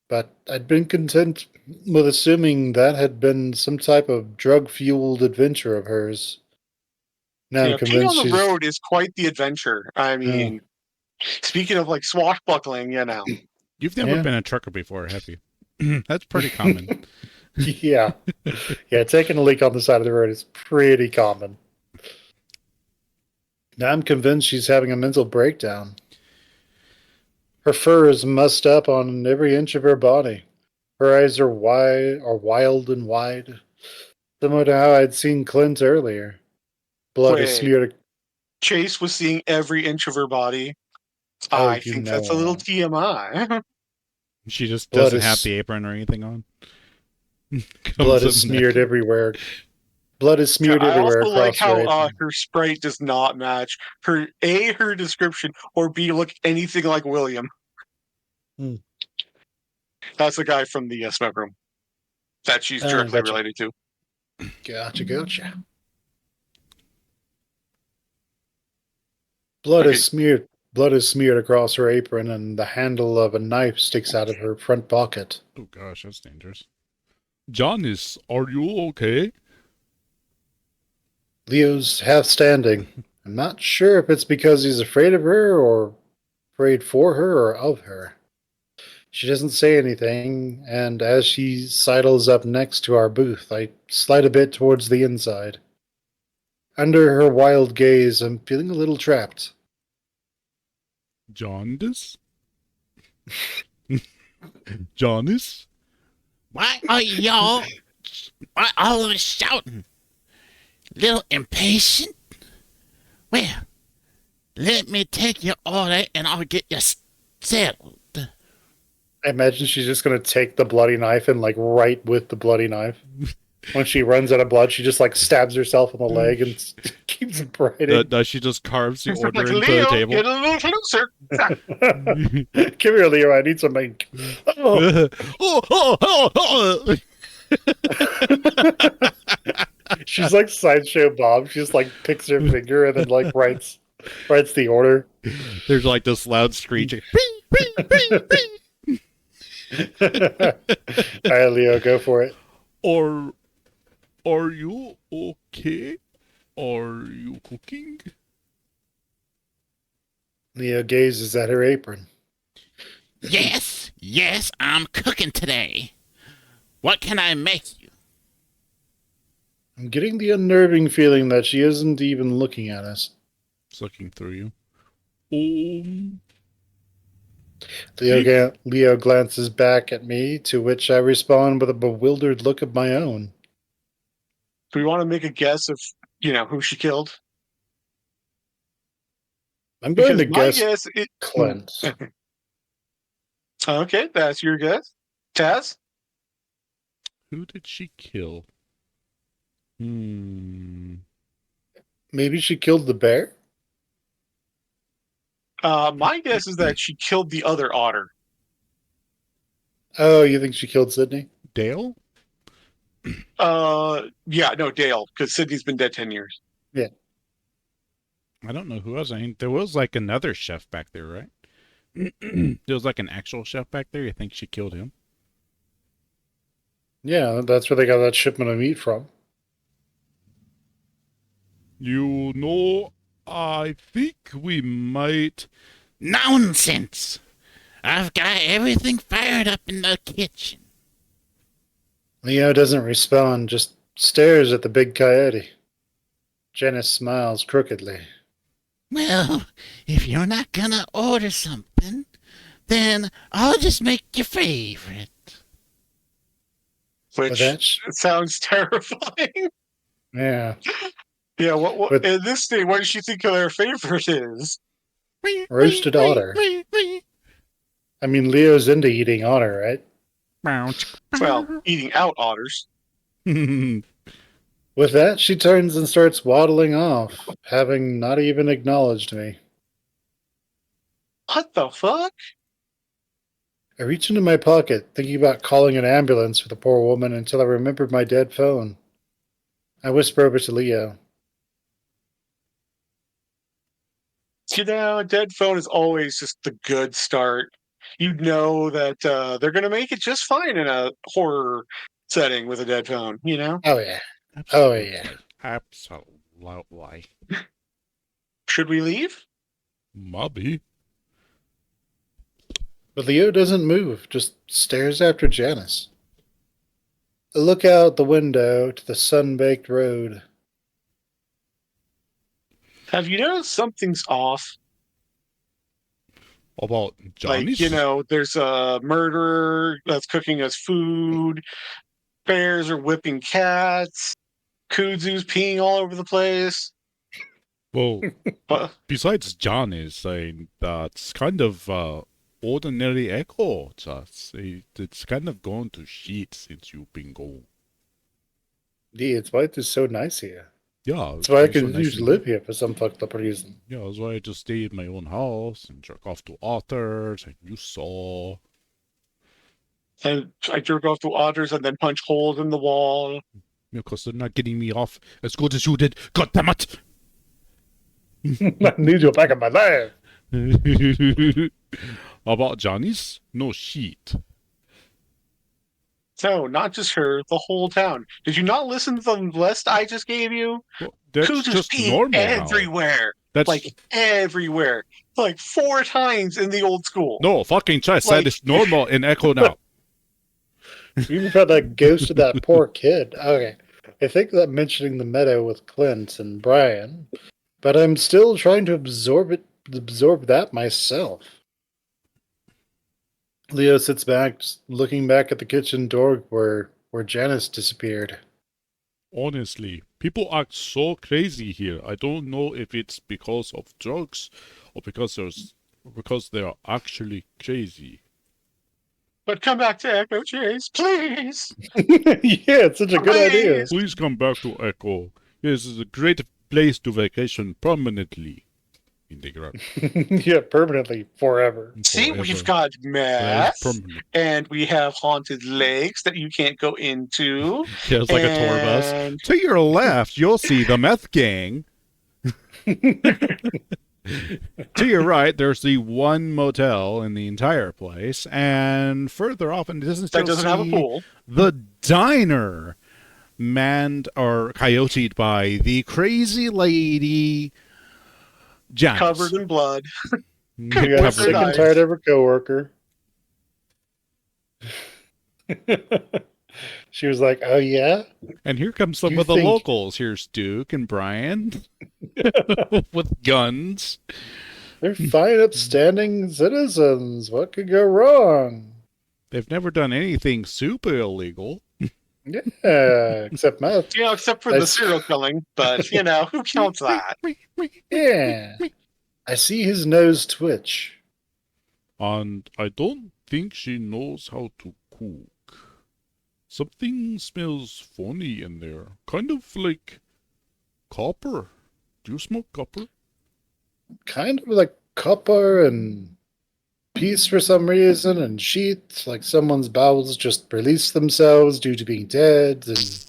Speaker 2: but I'd been content with assuming that had been some type of drug-fueled adventure of hers. Now I'm
Speaker 1: Being
Speaker 2: convinced
Speaker 1: on the
Speaker 2: she's...
Speaker 1: road is quite the adventure. I mean, speaking of like swashbuckling,
Speaker 3: You've never
Speaker 2: Yeah.
Speaker 3: been a trucker before, have you? That's pretty common.
Speaker 2: Yeah. Yeah, taking a leak on the side of the road is pretty common. Now I'm convinced she's having a mental breakdown. Her fur is mussed up on every inch of her body. Her eyes are wild and wide, similar to how I'd seen Clint earlier. Blood is
Speaker 1: Wait.
Speaker 2: smeared.
Speaker 1: Chase was seeing every inch of her body.
Speaker 2: Oh,
Speaker 1: I
Speaker 2: you
Speaker 1: think
Speaker 2: know
Speaker 1: that's a little
Speaker 2: it.
Speaker 1: TMI.
Speaker 3: She just
Speaker 2: Blood
Speaker 3: doesn't
Speaker 2: is-
Speaker 3: have the apron or anything on.
Speaker 2: Blood
Speaker 3: Comes
Speaker 2: is
Speaker 3: up
Speaker 2: smeared
Speaker 3: naked.
Speaker 2: everywhere. Blood is smeared
Speaker 1: I
Speaker 2: everywhere
Speaker 1: also like
Speaker 2: across her
Speaker 1: how
Speaker 2: apron.
Speaker 1: her sprite does not match her description, or B, look anything like William.
Speaker 2: Hmm.
Speaker 1: That's the guy from the smoke room that she's
Speaker 2: Oh,
Speaker 1: directly
Speaker 2: gotcha.
Speaker 1: related to.
Speaker 2: Gotcha. Blood
Speaker 1: Okay.
Speaker 2: is smeared. Blood is smeared across her apron, and the handle of a knife sticks out of her front pocket.
Speaker 3: Oh gosh, that's dangerous. Janice, are you okay?
Speaker 2: Leo's half standing. I'm not sure if it's because he's afraid of her or afraid for her or of her. She doesn't say anything, and as she sidles up next to our booth, I slide a bit towards the inside. Under her wild gaze, I'm feeling a little trapped.
Speaker 3: Jaundice? Janice?
Speaker 5: Why are y'all all of us shouting? Little impatient? Well, let me take your order and I'll get you settled.
Speaker 2: I imagine she's just going to take the bloody knife and, right with the bloody knife. When she runs out of blood, she just, stabs herself in the leg and keeps writing.
Speaker 3: Does she just carves the
Speaker 1: It's
Speaker 3: order
Speaker 1: like,
Speaker 3: into
Speaker 1: Leo,
Speaker 3: the table?
Speaker 1: get a little closer.
Speaker 2: Come here, Leo. I need something. Oh. She's like Sideshow Bob. She just picks her finger and then writes the order.
Speaker 3: There's this loud screeching.
Speaker 2: All right, Leo, go for it.
Speaker 3: Are you okay? Are you cooking?
Speaker 2: Leo gazes at her apron.
Speaker 5: Yes, I'm cooking today. What can I make you?
Speaker 2: I'm getting the unnerving feeling that she isn't even looking at us.
Speaker 3: It's looking through you.
Speaker 2: Leo glances back at me, to which I respond with a bewildered look of my own.
Speaker 1: Do we want to make a guess of who she killed?
Speaker 2: I'm going to
Speaker 1: my
Speaker 2: guess
Speaker 1: guess
Speaker 2: Clint.
Speaker 1: Okay, that's your guess. Taz?
Speaker 3: Who did she kill?
Speaker 2: Maybe she killed the bear?
Speaker 1: My guess is that she killed the other otter.
Speaker 2: Oh, you think she killed Sydney?
Speaker 3: Dale?
Speaker 1: Yeah, no, Dale, because Sydney's been dead 10 years.
Speaker 3: I don't know who else. I mean, there was another chef back there, right? There was an actual chef back there. You think she killed him?
Speaker 2: Yeah, that's where they got that shipment of meat from.
Speaker 3: You know, I think we might
Speaker 5: Nonsense! I've got everything fired up in the kitchen.
Speaker 2: Leo doesn't respond, just stares at the big coyote. Janice smiles crookedly.
Speaker 5: Well, if you're not gonna order something, then I'll just make your favorite.
Speaker 2: But
Speaker 1: Which
Speaker 2: that's
Speaker 1: sounds terrifying.
Speaker 2: yeah.
Speaker 1: Yeah, what
Speaker 2: But-
Speaker 1: in this thing, what does she think their favorite is?
Speaker 2: Roasted otter. I mean, Leo's into eating otter, right?
Speaker 1: Well, eating out otters.
Speaker 2: With that, she turns and starts waddling off, having not even acknowledged me.
Speaker 1: What the fuck?
Speaker 2: I reach into my pocket, thinking about calling an ambulance for the poor woman until I remembered my dead phone. I whisper over to Leo.
Speaker 1: You know, a dead phone is always just the good start. You know that they're going to make it just fine in a horror setting with a dead phone, you know?
Speaker 2: Oh, yeah. Oh, yeah.
Speaker 3: Absolutely.
Speaker 1: Should we leave?
Speaker 3: Maybe.
Speaker 2: But Leo doesn't move, just stares after Janice. I look out the window to the sun-baked road.
Speaker 1: Have you noticed something's off?
Speaker 3: About Johnny's?
Speaker 1: Like, you know, there's a murderer that's cooking us food, bears are whipping cats, kudzus peeing all over the place.
Speaker 3: Well,
Speaker 1: But
Speaker 3: besides Johnny's, that's kind of ordinary echo. It's kind of gone to shit since you've been gone.
Speaker 2: Yeah, it's why it's so nice here.
Speaker 3: Yeah.
Speaker 2: That's why I
Speaker 3: it's so
Speaker 2: can
Speaker 3: nice
Speaker 2: usually
Speaker 3: and-
Speaker 2: live here for some fucked up reason.
Speaker 3: Yeah, that's why I just stay in my own house and jerk off to otters, and you saw.
Speaker 1: and I jerk off to otters and then punch holes in the wall.
Speaker 3: Because they're not getting me off as good as you did. God damn it!
Speaker 2: I need you back in my life.
Speaker 3: About Johnny's? No shit.
Speaker 1: No, not just her, the whole town. Did you not listen to the list I just gave you?
Speaker 3: Well, that's
Speaker 1: Kudzus
Speaker 3: just
Speaker 1: peeing
Speaker 3: normal now.
Speaker 1: everywhere.
Speaker 3: That's
Speaker 1: Like everywhere. Like 4 times in the old school.
Speaker 3: no fucking chest.
Speaker 1: Like-
Speaker 3: That is normal in Echo now.
Speaker 2: You even felt that ghost of that poor kid. Okay. I think that mentioning the meadow with Clint and Brian, but I'm still trying to absorb that myself. Leo sits back, just looking back at the kitchen door where Janice disappeared.
Speaker 3: Honestly, people act so crazy here. I don't know if it's because of drugs or because they're actually crazy.
Speaker 1: But come back to Echo Chase, please.
Speaker 2: Yeah, it's such a good idea.
Speaker 3: Please come back to Echo. This is a great place to vacation permanently. In the ground.
Speaker 2: Yeah, permanently, forever.
Speaker 1: See,
Speaker 3: Forever.
Speaker 1: we've got
Speaker 3: That
Speaker 1: meth,
Speaker 3: is permanent.
Speaker 1: and we have haunted lakes that you can't go into.
Speaker 3: There's like a tour bus.
Speaker 1: and
Speaker 3: To your left, you'll see the meth gang. To your right, there's the one motel in the entire place, and further off in the distance,
Speaker 1: that
Speaker 3: you'll
Speaker 1: doesn't have a
Speaker 3: see
Speaker 1: pool.
Speaker 3: the diner, manned or coyoted by the crazy lady Janice.
Speaker 1: Covered in blood.
Speaker 2: You got
Speaker 1: Covered
Speaker 2: sick
Speaker 1: in
Speaker 2: and
Speaker 1: ice.
Speaker 2: tired of her coworker. She was like, "Oh yeah."
Speaker 3: And here comes some
Speaker 2: You
Speaker 3: of the
Speaker 2: think-
Speaker 3: locals. Here's Duke and Brian with guns.
Speaker 2: They're fine, upstanding citizens. What could go wrong?
Speaker 3: They've never done anything super illegal.
Speaker 2: Yeah, except meth.
Speaker 1: You know, except for the
Speaker 2: That's-
Speaker 1: serial killing. But, you know, who counts that?
Speaker 2: Yeah. I see his nose twitch.
Speaker 3: And I don't think she knows how to cook. Something smells funny in there. Kind of like copper. Do you smoke copper?
Speaker 2: Kind of like copper and peace for some reason, and sheet, like someone's bowels just released themselves due to being dead. And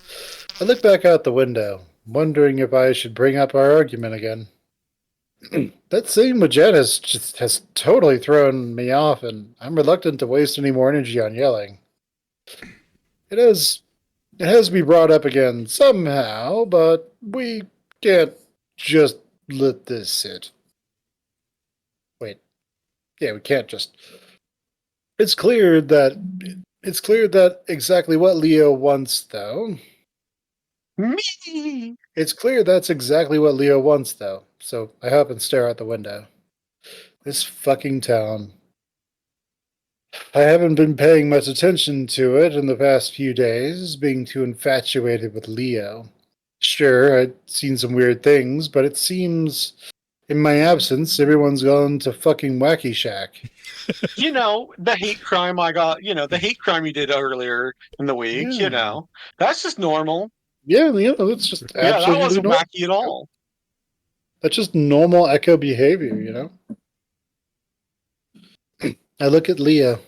Speaker 2: I look back out the window, wondering if I should bring up our argument again. That scene with Janice just has totally thrown me off, and I'm reluctant to waste any more energy on yelling. It has to be brought up again somehow, but we can't just let this sit. Wait, Yeah, we can't just. It's clear that exactly what Leo wants, though.
Speaker 1: Me.
Speaker 2: It's clear that's exactly what Leo wants, though. So I hop and stare out the window. This fucking town. I haven't been paying much attention to it in the past few days, being too infatuated with Leo. Sure, I'd seen some weird things, but it seems in my absence, everyone's gone to fucking Wacky Shack.
Speaker 1: The hate crime I got, the hate crime you did earlier in the week,
Speaker 2: Yeah.
Speaker 1: that's just normal.
Speaker 2: Yeah, that's just
Speaker 1: Yeah, that
Speaker 2: absolutely
Speaker 1: wasn't
Speaker 2: normal.
Speaker 1: wacky at all.
Speaker 2: That's just normal Echo behavior, I look at Leo.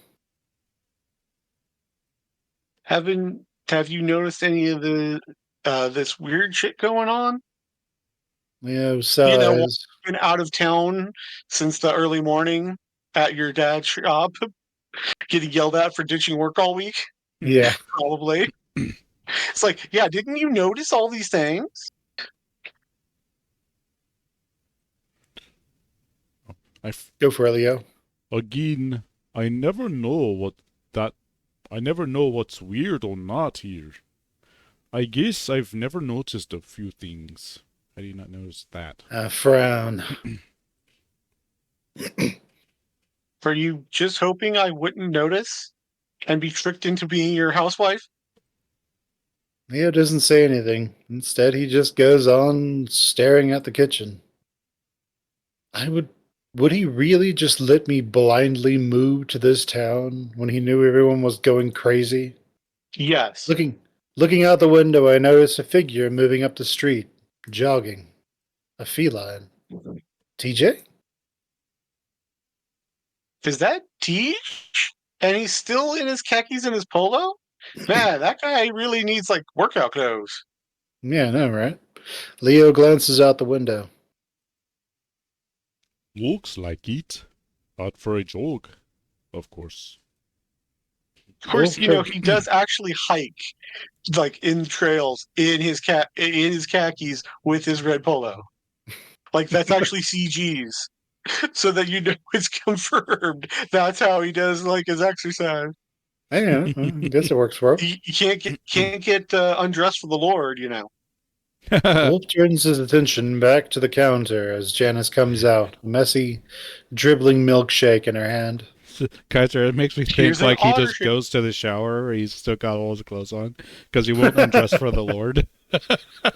Speaker 1: Have you noticed any of the this weird shit going on?
Speaker 2: Leo
Speaker 1: While
Speaker 2: sighs.
Speaker 1: been out of town since the early morning at your dad's shop, getting yelled at for ditching work all week.
Speaker 2: Yeah.
Speaker 1: Probably. It's like, yeah, didn't you notice all these things?
Speaker 2: Go for it, Leo.
Speaker 3: Again, I never know what's weird or not here. I guess I've never noticed a few things. I did not notice that.
Speaker 2: A frown.
Speaker 1: Were you just hoping I wouldn't notice and be tricked into being your housewife?
Speaker 2: Leo doesn't say anything. Instead, he just goes on staring at the kitchen. Would he really just let me blindly move to this town when he knew everyone was going crazy?
Speaker 1: Yes.
Speaker 2: Looking out the window, I notice a figure moving up the street, jogging. A feline. TJ?
Speaker 1: Is that Teach? And he's still in his khakis and his polo? Man, that guy really needs workout clothes.
Speaker 2: Yeah, I know, right? Leo glances out the window.
Speaker 3: Looks like it. Out for a jog, of course.
Speaker 1: Of course, he does actually hike in trails in his khakis with his red polo. That's actually CG's. So that it's confirmed. That's how he does his exercise.
Speaker 2: I guess it works for him.
Speaker 1: You can't get undressed for the Lord,
Speaker 2: Wolf turns his attention back to the counter as Janice comes out, a messy, dribbling milkshake in her hand.
Speaker 3: Kaiser, it makes me think
Speaker 1: Here's an
Speaker 3: he just
Speaker 1: audition.
Speaker 3: goes to the shower. He's still got all his clothes on because he won't undress for the Lord.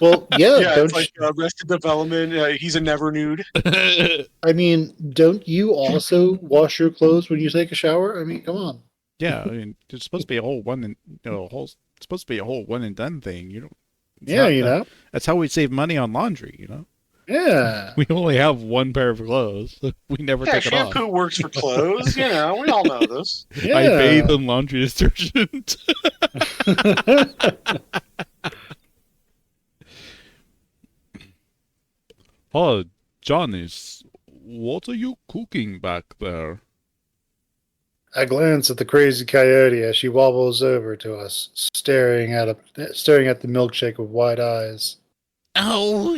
Speaker 2: Well, yeah,
Speaker 1: Yeah, it's Arrested Development. He's a never nude.
Speaker 2: I mean, don't you also wash your clothes when you take a shower? I mean, come on.
Speaker 3: Yeah, I mean, it's supposed to be a whole one and it's supposed to be a whole one and done thing. That's how we save money on laundry.
Speaker 2: Yeah.
Speaker 3: We only have one pair of clothes. We never take it off.
Speaker 1: Shampoo works for clothes. We all know this.
Speaker 2: Yeah.
Speaker 3: I bathe in laundry detergent. Oh, Janice, what are you cooking back there?
Speaker 2: I glance at the crazy coyote as she wobbles over to us, staring at the milkshake with wide eyes.
Speaker 5: Oh,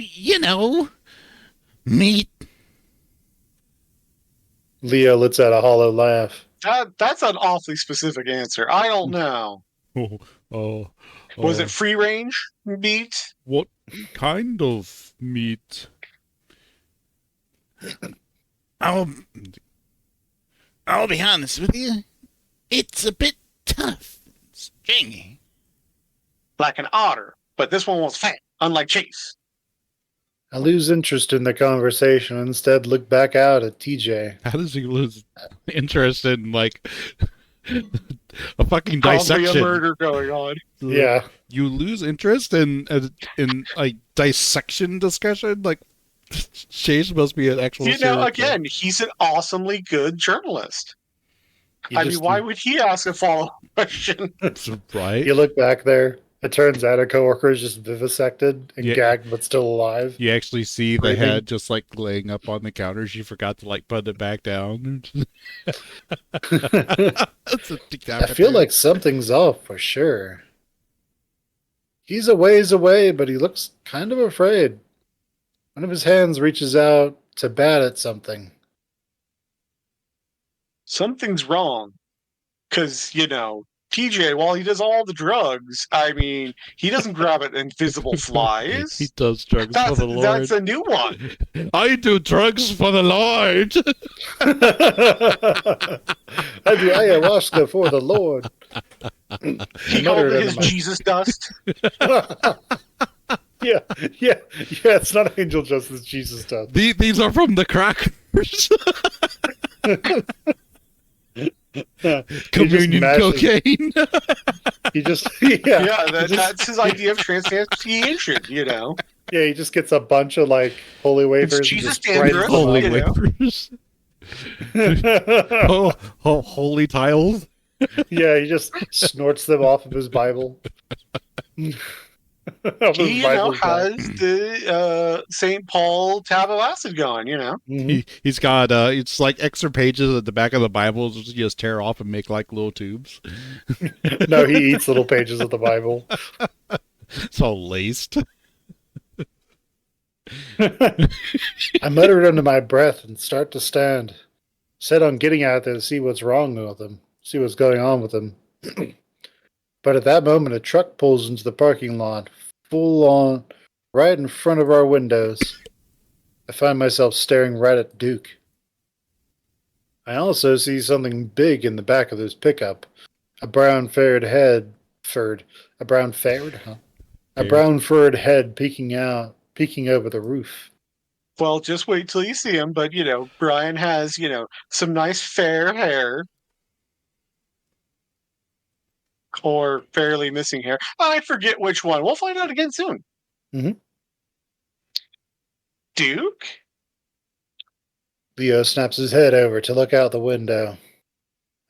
Speaker 5: meat.
Speaker 2: Leo lets out a hollow laugh.
Speaker 1: That's an awfully specific answer. I don't know. Was it free range meat?
Speaker 3: What kind of meat?
Speaker 5: I'll be honest with you. It's a bit tough, stringy.
Speaker 1: Like an otter, but this one was fat, unlike Chase.
Speaker 2: I lose interest in the conversation and instead look back out at TJ.
Speaker 3: How does he lose interest in a fucking dissection?
Speaker 1: Probably a murder going on.
Speaker 2: Yeah.
Speaker 3: You lose interest in a dissection discussion? Chase must be an actual
Speaker 1: again, he's an awesomely good journalist. Why would he ask a follow-up question?
Speaker 3: Right.
Speaker 2: You look back there. It turns out a coworker is just vivisected and gagged but still alive.
Speaker 3: You actually see the head just laying up on the counter. She forgot to put it back down.
Speaker 2: I feel like something's off for sure. He's a ways away, but he looks kind of afraid. One of his hands reaches out to bat at something.
Speaker 1: something's wrong. Because, TJ, while he does all the drugs, I mean, he doesn't grab at invisible
Speaker 3: He
Speaker 1: flies.
Speaker 3: does drugs for the Lord.
Speaker 1: That's a new one.
Speaker 3: I do drugs for the Lord.
Speaker 2: I do ayahuasca for the Lord.
Speaker 1: He called it his Jesus dust.
Speaker 2: Yeah. It's not angel dust, it's Jesus dust.
Speaker 3: These are from the crackers. Communion cocaine.
Speaker 2: He just
Speaker 1: That's his idea of transubstantiation.
Speaker 2: Yeah, he just gets a bunch of like holy wafers.
Speaker 1: It's Jesus
Speaker 2: and just grinds them
Speaker 3: Holy
Speaker 2: up.
Speaker 3: wafers. Holy tiles.
Speaker 2: Yeah, he just snorts them off of his Bible.
Speaker 1: He, has the St. Paul tab of acid going,
Speaker 3: He's got it's like extra pages at the back of the Bible you just tear off and make like little tubes.
Speaker 2: No, he eats little pages of the Bible.
Speaker 3: It's all laced.
Speaker 2: I muttered under my breath and start to stand, set on getting out there to see what's wrong with him, see what's going on with him. But at that moment, a truck pulls into the parking lot, full on, right in front of our windows. I find myself staring right at Duke. I also see something big in the back of this pickup. A brown furred head peeking over the roof.
Speaker 1: Well, just wait till you see him. But, Brian has, some nice fair hair. Or fairly missing hair. I forget which one. We'll find out again soon.
Speaker 2: Mm-hmm.
Speaker 1: Duke?
Speaker 2: Leo snaps his head over to look out the window.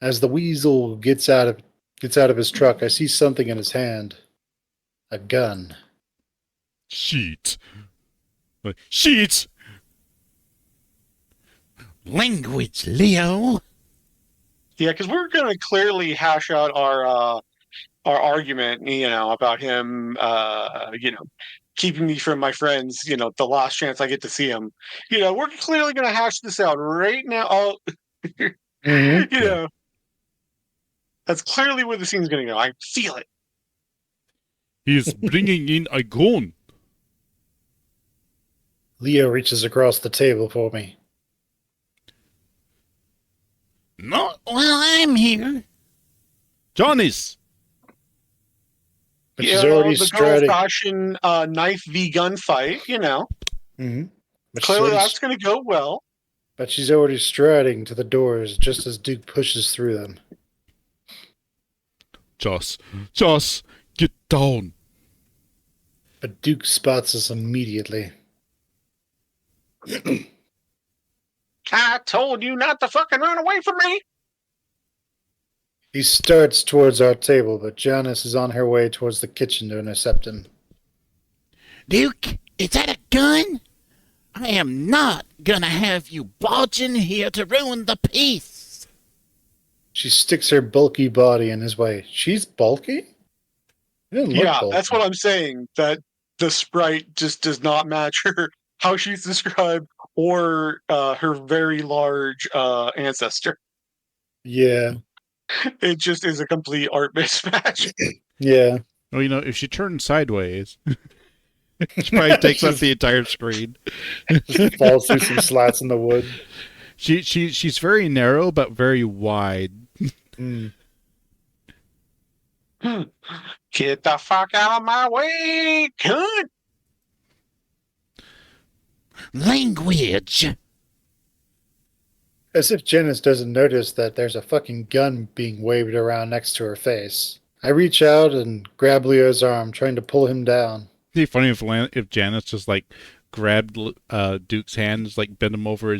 Speaker 2: As the weasel gets out of his truck, I see something in his hand. A gun.
Speaker 3: Sheet.
Speaker 5: Language, Leo.
Speaker 1: Yeah, because we're going to clearly hash out our argument, about him, keeping me from my friends, the last chance I get to see him. We're clearly going to hash this out right now. Oh,
Speaker 2: Mm-hmm.
Speaker 1: That's clearly where the scene's going to go. I feel it.
Speaker 3: He's bringing in a gun.
Speaker 2: Leo reaches across the table for me.
Speaker 5: Not while I'm here.
Speaker 3: Johnny's.
Speaker 2: But she's already
Speaker 1: the
Speaker 2: striding.
Speaker 1: old-fashioned knife v gun fight,
Speaker 2: Mm-hmm.
Speaker 1: Clearly that's going to go well.
Speaker 2: But she's already striding to the doors just as Duke pushes through them.
Speaker 3: Joss, get down.
Speaker 2: But Duke spots us immediately.
Speaker 1: I told you not to fucking run away from me.
Speaker 2: He starts towards our table, but Janice is on her way towards the kitchen to intercept him.
Speaker 5: Duke, is that a gun? I am not gonna have you barging here to ruin the peace.
Speaker 2: She sticks her bulky body in his way. She's bulky?
Speaker 1: Yeah, that's what I'm saying. That the sprite just does not match her, how she's described, or her very large ancestor.
Speaker 2: Yeah.
Speaker 1: It just is a complete art mismatch.
Speaker 2: Yeah.
Speaker 3: Well, if she turns sideways, she probably takes up the entire screen.
Speaker 2: Just falls through some slats in the wood.
Speaker 3: She's very narrow, but very wide.
Speaker 2: Mm.
Speaker 1: Get the fuck out of my way, cunt!
Speaker 5: Language.
Speaker 2: As if Janice doesn't notice that there's a fucking gun being waved around next to her face. I reach out and grab Leo's arm, trying to pull him down.
Speaker 3: It'd be funny if Janice just grabbed Duke's hands, bent him over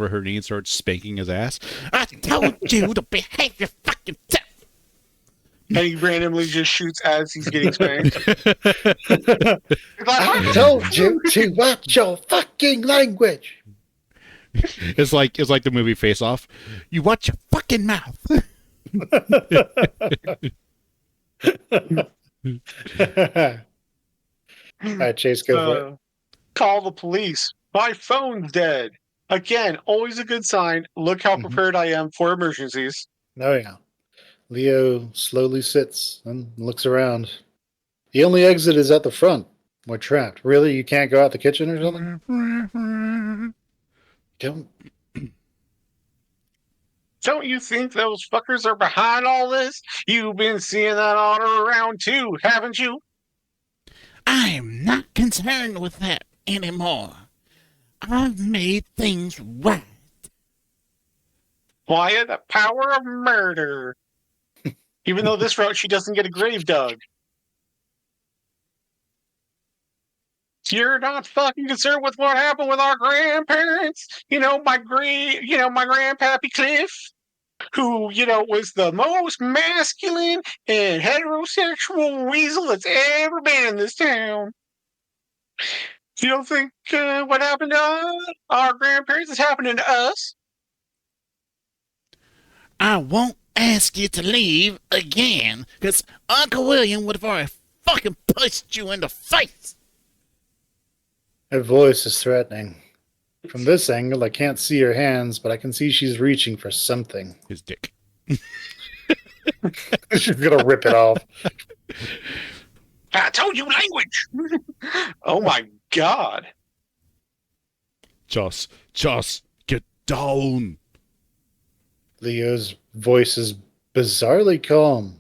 Speaker 3: her knee and started spanking his ass.
Speaker 5: I told you to behave your fucking self.
Speaker 1: And he randomly just shoots as he's getting spanked.
Speaker 2: I told you to watch your fucking language.
Speaker 3: It's like the movie Face Off.
Speaker 5: You watch your fucking mouth.
Speaker 2: All right, Chase, go for it.
Speaker 1: Call the police. My phone's dead. Again, always a good sign. Look how
Speaker 2: Mhm.
Speaker 1: prepared I am for emergencies.
Speaker 2: Oh, yeah. Leo slowly sits and looks around. The only exit is at the front. We're trapped. Really? You can't go out the kitchen or something? Don't.
Speaker 1: Don't you think those fuckers are behind all this? You've been seeing that otter around too, haven't you?
Speaker 5: I'm not concerned with that anymore. I've made things right.
Speaker 1: Why, the power of murder. Even though this route she doesn't get a grave dug. You're not fucking concerned with what happened with our grandparents? My grandpappy Cliff, who, was the most masculine and heterosexual weasel that's ever been in this town. You don't think what happened to our grandparents is happening to us?
Speaker 5: I won't ask you to leave again, because Uncle William would have already fucking punched you in the face.
Speaker 2: Her voice is threatening. From this angle, I can't see her hands, but I can see she's reaching for something.
Speaker 3: His dick.
Speaker 2: She's gonna rip it off.
Speaker 1: I told you language. Oh my god.
Speaker 3: Just get down.
Speaker 2: Leo's voice is bizarrely calm,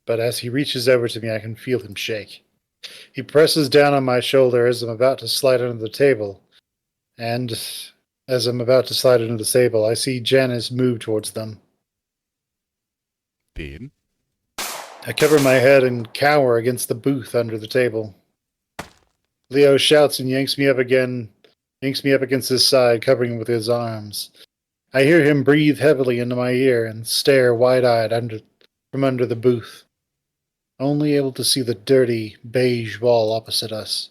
Speaker 2: but as he reaches over to me, I can feel him shake. He presses down on my shoulder as I'm about to slide under the table, and as I'm about to slide under the table, I see Janice move towards them.
Speaker 3: Then
Speaker 2: I cover my head and cower against the booth under the table. Leo shouts and yanks me up against his side, covering him with his arms. I hear him breathe heavily into my ear and stare wide-eyed from under the booth, only able to see the dirty, beige wall opposite us.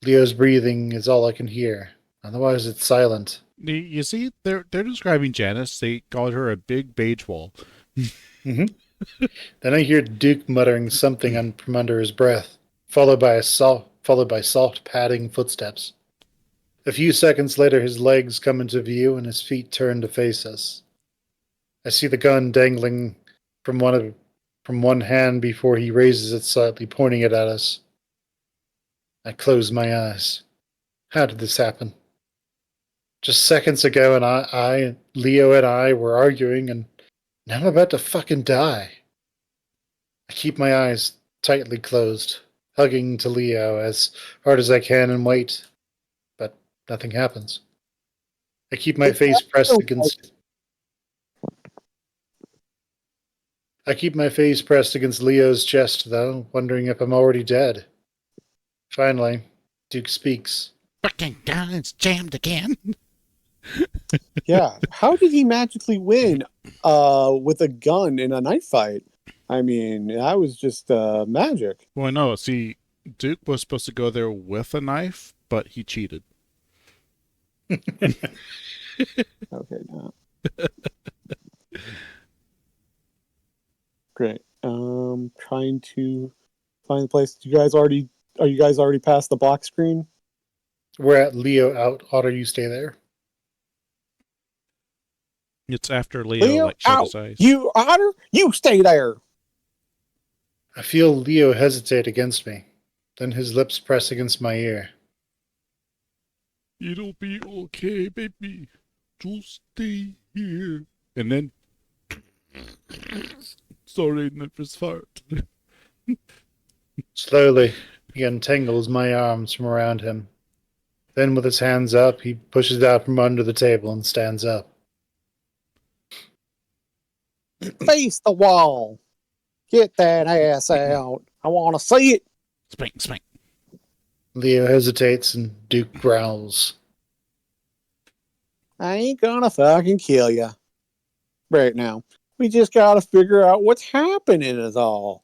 Speaker 2: Leo's breathing is all I can hear. Otherwise, it's silent.
Speaker 3: you see, they're describing Janice. They called her a big beige wall.
Speaker 2: Then I hear Duke muttering something from under his breath, followed by soft padding footsteps. A few seconds later, his legs come into view and his feet turn to face us. I see the gun dangling from one hand before he raises it slightly, pointing it at us. I close my eyes. How did this happen? Just seconds ago, and Leo and I were arguing, and now I'm about to fucking die. I keep my eyes tightly closed, hugging to Leo as hard as I can and wait. But nothing happens. I keep my face pressed against Leo's chest, though, wondering if I'm already dead. Finally, Duke speaks.
Speaker 5: Fucking gun's jammed again.
Speaker 4: Yeah. How did he magically win with a gun in a knife fight? I mean, that was just magic.
Speaker 3: Well, no, see, Duke was supposed to go there with a knife, but he cheated.
Speaker 4: Okay, now. Great. Trying to find the place. Are you guys already past the block screen?
Speaker 2: We're at Leo out. Otter, you stay there.
Speaker 3: It's after Leo,
Speaker 4: Leo,
Speaker 3: shut
Speaker 4: out!
Speaker 3: his eyes.
Speaker 4: You Otter, you stay there.
Speaker 2: I feel Leo hesitate against me. Then his lips press against my ear.
Speaker 3: It'll be okay, baby. Just stay here. And then... Sorry, nervous fart.
Speaker 2: Slowly, he untangles my arms from around him. Then, with his hands up, he pushes out from under the table and stands up.
Speaker 4: Face the wall. Get that ass out. I want to see it.
Speaker 5: Spank, spank.
Speaker 2: Leo hesitates and Duke growls.
Speaker 4: I ain't gonna fucking kill you. Right now. We just gotta figure out what's happening is all.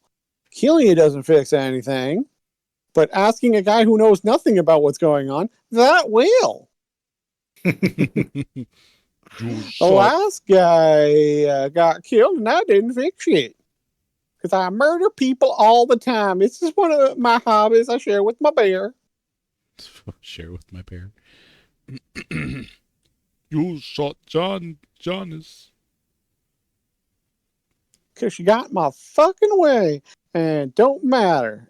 Speaker 4: Killing you doesn't fix anything. But asking a guy who knows nothing about what's going on, that will. The last guy got killed and I didn't fix shit. Because I murder people all the time. It's just one of my hobbies I share with my bear.
Speaker 3: Share with my bear. You shot Jonas.
Speaker 4: Because you got in my fucking way. And don't matter.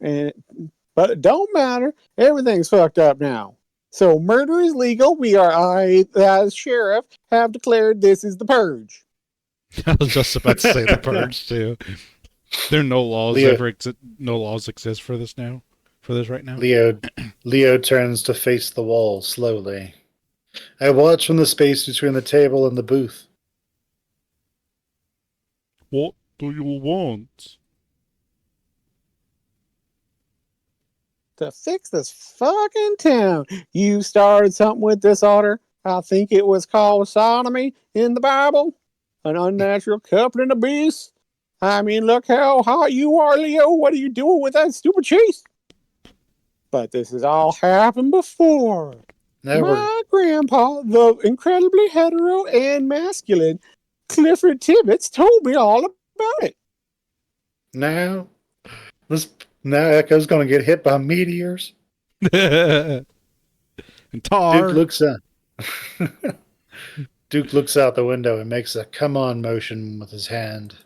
Speaker 4: But it don't matter. Everything's fucked up now. So murder is legal. I, as sheriff, have declared this is the purge.
Speaker 3: I was just about to say the purge too. There are no laws no laws exist for this now. For this right now.
Speaker 2: Leo turns to face the wall slowly. I watch from the space between the table and the booth.
Speaker 3: What do you want?
Speaker 4: To fix this fucking town. You started something with disorder. I think it was called sodomy in the Bible. An unnatural coupling of beasts. I mean, look how hot you are, Leo. What are you doing with that stupid cheese? But this has all happened before. My grandpa, the incredibly hetero and masculine Clifford Tibbets, told me all about it.
Speaker 2: Now Echo's going to get hit by meteors.
Speaker 3: And tar.
Speaker 2: Duke looks out the window and makes a come on motion with his hand.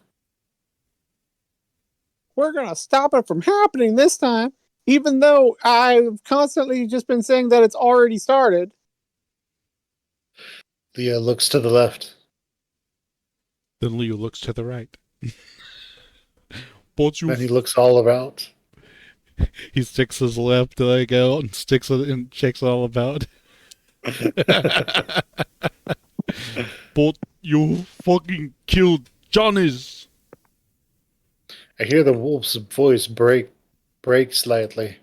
Speaker 4: We're going to stop it from happening this time, even though I've constantly just been saying that it's already started.
Speaker 2: Leo looks to the left.
Speaker 3: Then Leo looks to the right.
Speaker 2: Then he looks all about.
Speaker 3: He sticks his left leg out and sticks it and checks all about. But you fucking killed Johnny's.
Speaker 2: I hear the wolf's voice break slightly.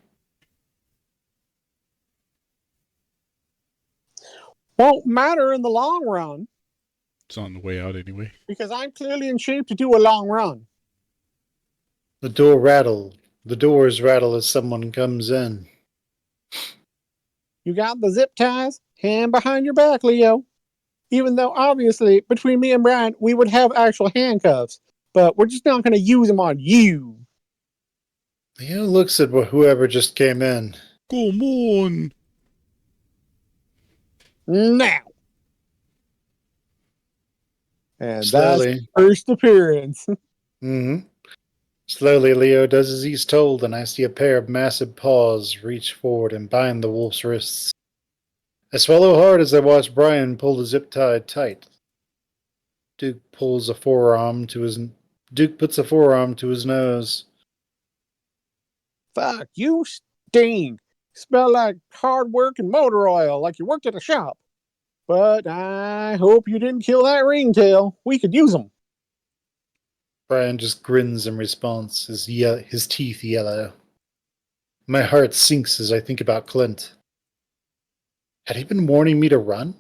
Speaker 4: Won't matter in the long run.
Speaker 3: It's on the way out anyway.
Speaker 4: Because I'm clearly in shape to do a long run.
Speaker 2: The door rattled. The doors rattle as someone comes in.
Speaker 4: You got the zip ties, hand behind your back, Leo. Even though, obviously, between me and Brian, we would have actual handcuffs. But we're just not going to use them on you.
Speaker 2: Leo looks at whoever just came in.
Speaker 3: Come on.
Speaker 4: Now. And
Speaker 2: Slowly.
Speaker 4: that's the first appearance.
Speaker 2: Mm-hmm. Slowly, Leo does as he's told, and I see a pair of massive paws reach forward and bind the wolf's wrists. I swallow hard as I watch Brian pull the zip tie tight. Duke puts a forearm to his nose.
Speaker 4: Fuck, you stink. Smell like hard work and motor oil, like you worked at a shop. But I hope you didn't kill that ringtail. We could use them.
Speaker 2: Brian just grins in response, his teeth yellow. My heart sinks as I think about Clint. Had he been warning me to run?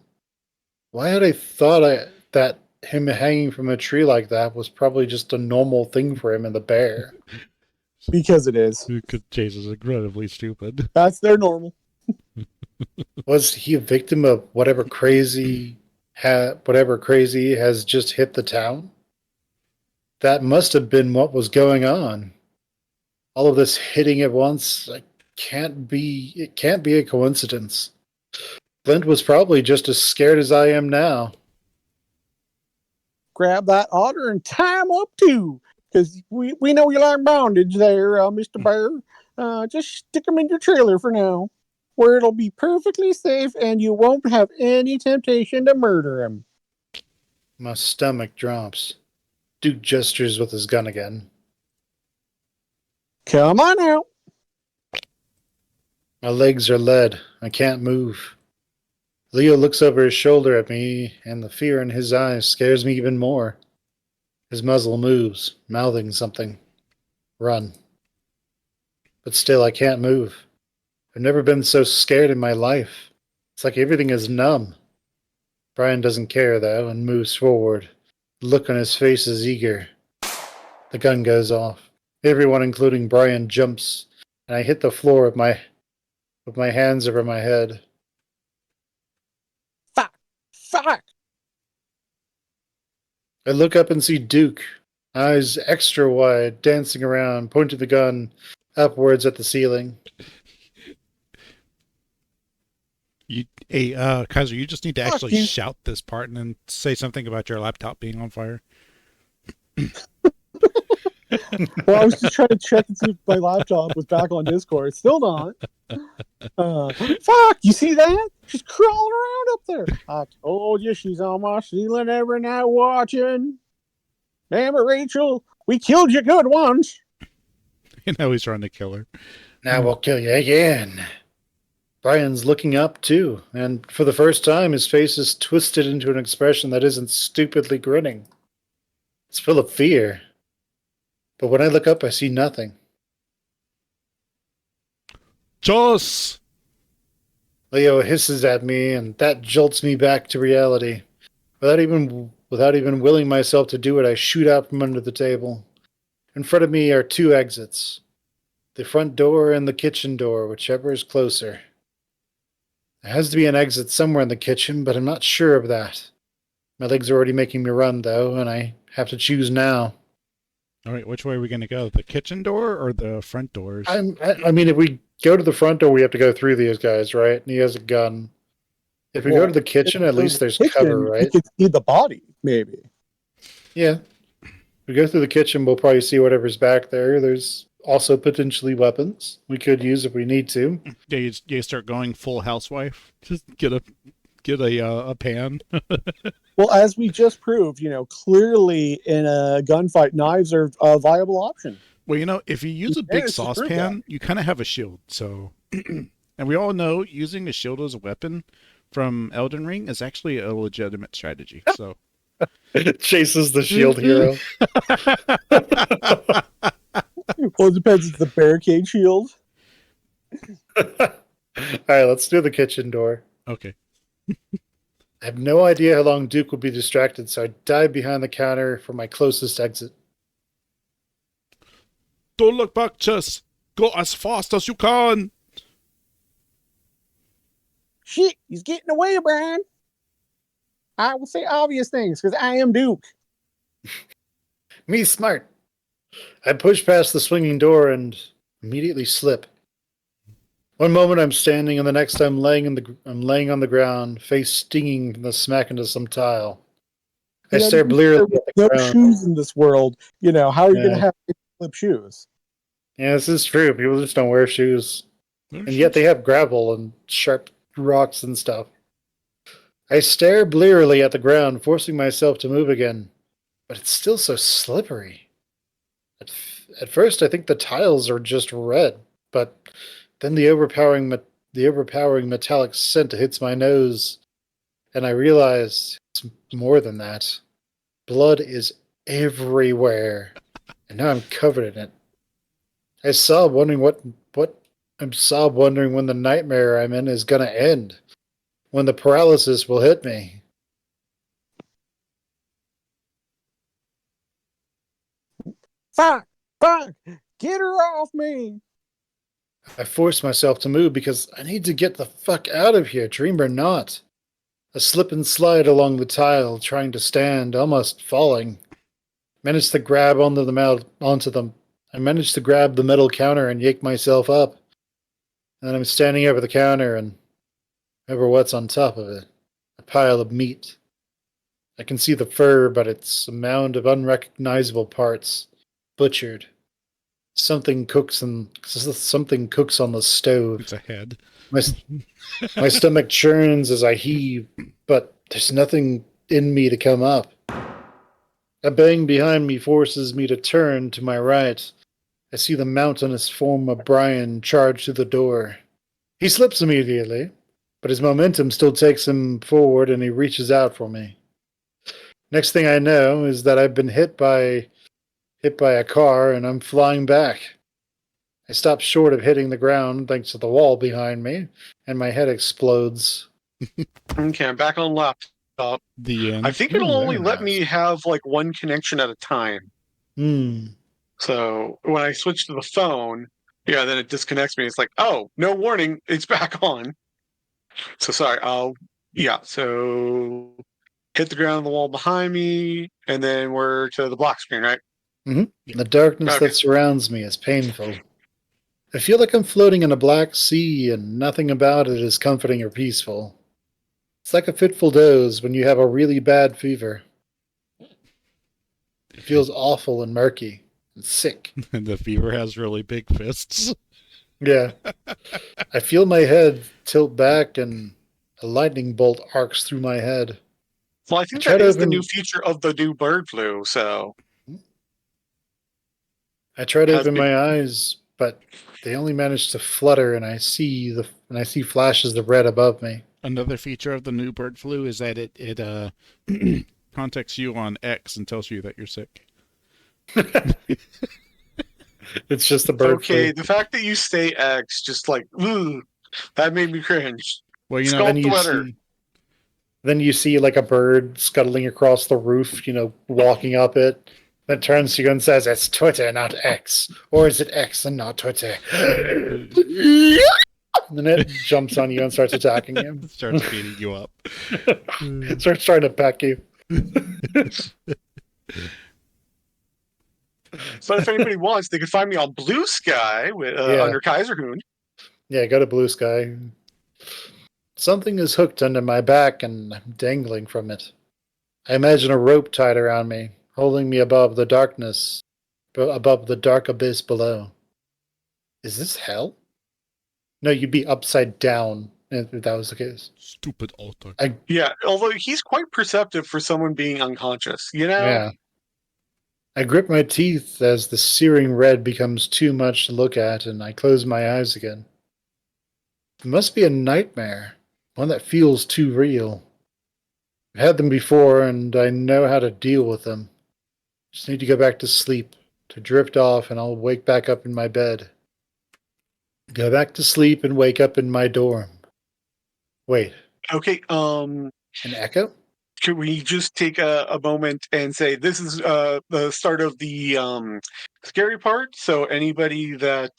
Speaker 2: Why had I thought that him hanging from a tree like that was probably just a normal thing for him and the bear?
Speaker 4: Because it is.
Speaker 3: Because Chase is incredibly stupid.
Speaker 4: That's their normal.
Speaker 2: Was he a victim of whatever crazy has just hit the town? That must have been what was going on. All of this hitting at once, it can't be a coincidence. Clint was probably just as scared as I am now.
Speaker 4: Grab that otter and tie him up too. Because we know you like bondage there, Mr. Bear. Just stick him in your trailer for now, where it'll be perfectly safe and you won't have any temptation to murder him.
Speaker 2: My stomach drops. Duke gestures with his gun again.
Speaker 4: Come on out.
Speaker 2: My legs are lead. I can't move. Leo looks over his shoulder at me, and the fear in his eyes scares me even more. His muzzle moves, mouthing something. Run. But still, I can't move. I've never been so scared in my life. It's like everything is numb. Brian doesn't care, though, and moves forward. The look on his face is eager. The gun goes off. Everyone, including Brian, jumps, and I hit the floor with my hands over my head.
Speaker 4: Fuck!
Speaker 2: I look up and see Duke, eyes extra wide, dancing around, pointing the gun upwards at the ceiling.
Speaker 3: Hey, Kaiser, you just need to
Speaker 4: Fuck
Speaker 3: actually
Speaker 4: you.
Speaker 3: shout this part and then say something about your laptop being on fire.
Speaker 4: Well, I was just trying to check and see if my laptop was back on Discord. Still not. Fuck, you see that? She's crawling around up there. I told you she's on my ceiling every night watching. Damn it, Rachel. We killed your good ones.
Speaker 3: You know he's trying to kill her.
Speaker 2: Now we'll kill you again. Brian's looking up, too, and for the first time, his face is twisted into an expression that isn't stupidly grinning. It's full of fear. But when I look up, I see nothing.
Speaker 3: Joss!
Speaker 2: Leo hisses at me, and that jolts me back to reality. Without even willing myself to do it, I shoot out from under the table. In front of me are two exits. The front door and the kitchen door, whichever is closer. There has to be an exit somewhere in the kitchen, but I'm not sure of that. My legs are already making me run, though, and I have to choose now.
Speaker 3: All right, which way are we going to go? The kitchen door or the front doors?
Speaker 2: I mean, if we go to the front door, we have to go through these guys, right? And he has a gun. If we go to the kitchen, at least there's cover, right?
Speaker 4: You could see the body, maybe.
Speaker 2: Yeah. If we go through the kitchen, we'll probably see whatever's back there. There's also potentially weapons we could use if we need to.
Speaker 3: Yeah, you start going full housewife. Just get a pan.
Speaker 4: Well, as we just proved, clearly in a gunfight, knives are a viable option.
Speaker 3: Well, if you use a big
Speaker 4: managed to prove
Speaker 3: saucepan, you kind of have a shield. So, and we all know using a shield as a weapon from Elden Ring is actually a legitimate strategy. So,
Speaker 2: It chases the shield hero.
Speaker 4: Well, it depends. It's the barricade shield.
Speaker 2: All right, let's do the kitchen door.
Speaker 3: okay.
Speaker 2: I have no idea how long Duke will be distracted, so I dive behind the counter for my closest exit.
Speaker 3: Don't look back, Chess. Go as fast as you can.
Speaker 4: Shit, he's getting away, Brian. I will say obvious things because I am Duke.
Speaker 2: Me smart. I push past the swinging door and immediately slip. One moment I'm standing, and the next I'm laying on the ground, face stinging from the smack into some tile. I stare blearily at the
Speaker 4: no
Speaker 2: ground.
Speaker 4: shoes in this world. How are you going to
Speaker 2: Yeah.
Speaker 4: have flip shoes?
Speaker 2: Yeah, this is true. People just don't wear shoes. And yet they have gravel and sharp rocks and stuff. I stare blearily at the ground, forcing myself to move again. But it's still so slippery. At first, I think the tiles are just red, but then the overpowering metallic scent hits my nose, and I realize it's more than that. Blood is everywhere, and now I'm covered in it. I sob, wondering when the nightmare I'm in is gonna end, when the paralysis will hit me.
Speaker 4: Fuck! Get her off me!
Speaker 2: I force myself to move because I need to get the fuck out of here, dream or not. I slip and slide along the tile, trying to stand, almost falling. Managed to grab I managed to grab the metal counter and yank myself up. And then I'm standing over the counter and over what's on top of it. A pile of meat. I can see the fur, but it's a mound of unrecognizable parts. Butchered. Something cooks on the stove.
Speaker 3: It's a head.
Speaker 2: My stomach churns as I heave, but there's nothing in me to come up. A bang behind me forces me to turn to my right. I see the mountainous form of Brian charge through the door. He slips immediately, but his momentum still takes him forward and he reaches out for me. Next thing I know is that I've been hit by a car and I'm flying back. I stop short of hitting the ground thanks to the wall behind me, and my head explodes.
Speaker 1: Okay, I'm back on laptop.
Speaker 3: The end.
Speaker 1: I think it'll only
Speaker 3: Very
Speaker 1: let
Speaker 3: nice.
Speaker 1: me have one connection at a time. So when I switch to the phone, then it disconnects me. It's like, oh, no warning, it's back on. So sorry, so hit the ground on the wall behind me, and then we're to the block screen, right?
Speaker 2: The darkness
Speaker 1: Okay.
Speaker 2: that surrounds me is painful. I feel like I'm floating in a black sea, and nothing about it is comforting or peaceful. It's like a fitful doze when you have a really bad fever. It feels awful and murky and sick.
Speaker 3: And the fever has really big fists.
Speaker 2: Yeah. I feel my head tilt back and a lightning bolt arcs through my head.
Speaker 1: Well, I think
Speaker 2: try
Speaker 1: that
Speaker 2: to
Speaker 1: is the
Speaker 2: open-
Speaker 1: new feature of the new bird flu. So
Speaker 2: I try to
Speaker 1: Has
Speaker 2: open
Speaker 1: been-
Speaker 2: my eyes, but they only manage to flutter, and I see flashes of red above me.
Speaker 3: Another feature of the new bird flu is that it contacts you on X and tells you that you're sick.
Speaker 2: It's just a bird
Speaker 1: okay,
Speaker 2: flu.
Speaker 1: the fact that you say X, just like, ooh, that made me cringe.
Speaker 3: Well, you know,
Speaker 1: Skull-
Speaker 2: Then you
Speaker 1: Sweater.
Speaker 2: see, then you see like a bird scuttling across the roof, walking up it. Then turns to you and says, "It's Twitter, not X, or is it X and not Twitter?" And then it jumps on you and starts attacking you.
Speaker 3: it starts beating you up.
Speaker 2: It starts trying to peck you.
Speaker 1: But if anybody wants, they can find me on Blue Sky with,
Speaker 2: Yeah.
Speaker 1: under Kaiserhoon.
Speaker 2: Yeah, go to Blue Sky. Something is hooked under my back and I'm dangling from it. I imagine a rope tied around me, holding me above the darkness, above the dark abyss below. Is this hell? No, you'd be upside down if that was the case.
Speaker 3: Stupid altar.
Speaker 1: Yeah, although he's quite perceptive for someone being unconscious, you know?
Speaker 2: Yeah. I grip my teeth as the searing red becomes too much to look at, and I close my eyes again. It must be a nightmare, one that feels too real. I've had them before, and I know how to deal with them. Just need to go back to sleep, to drift off, and I'll wake back up in my bed. Go back to sleep and wake up in my dorm. Wait,
Speaker 1: Okay,
Speaker 2: an echo?
Speaker 1: could we just take a moment and say this is the start of the scary part? So anybody that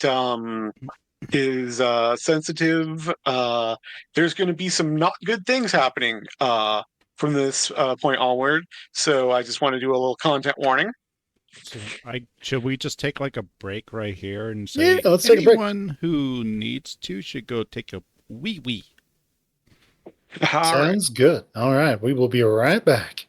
Speaker 1: is sensitive, there's going to be some not good things happening from this point onward. So I just want to do a little content warning.
Speaker 3: So should we just take like a break right here and say
Speaker 2: Yeah, let's take a break.
Speaker 3: anyone who needs to should go take a wee wee.
Speaker 1: All right.
Speaker 2: Sounds good. All right, we will be right back.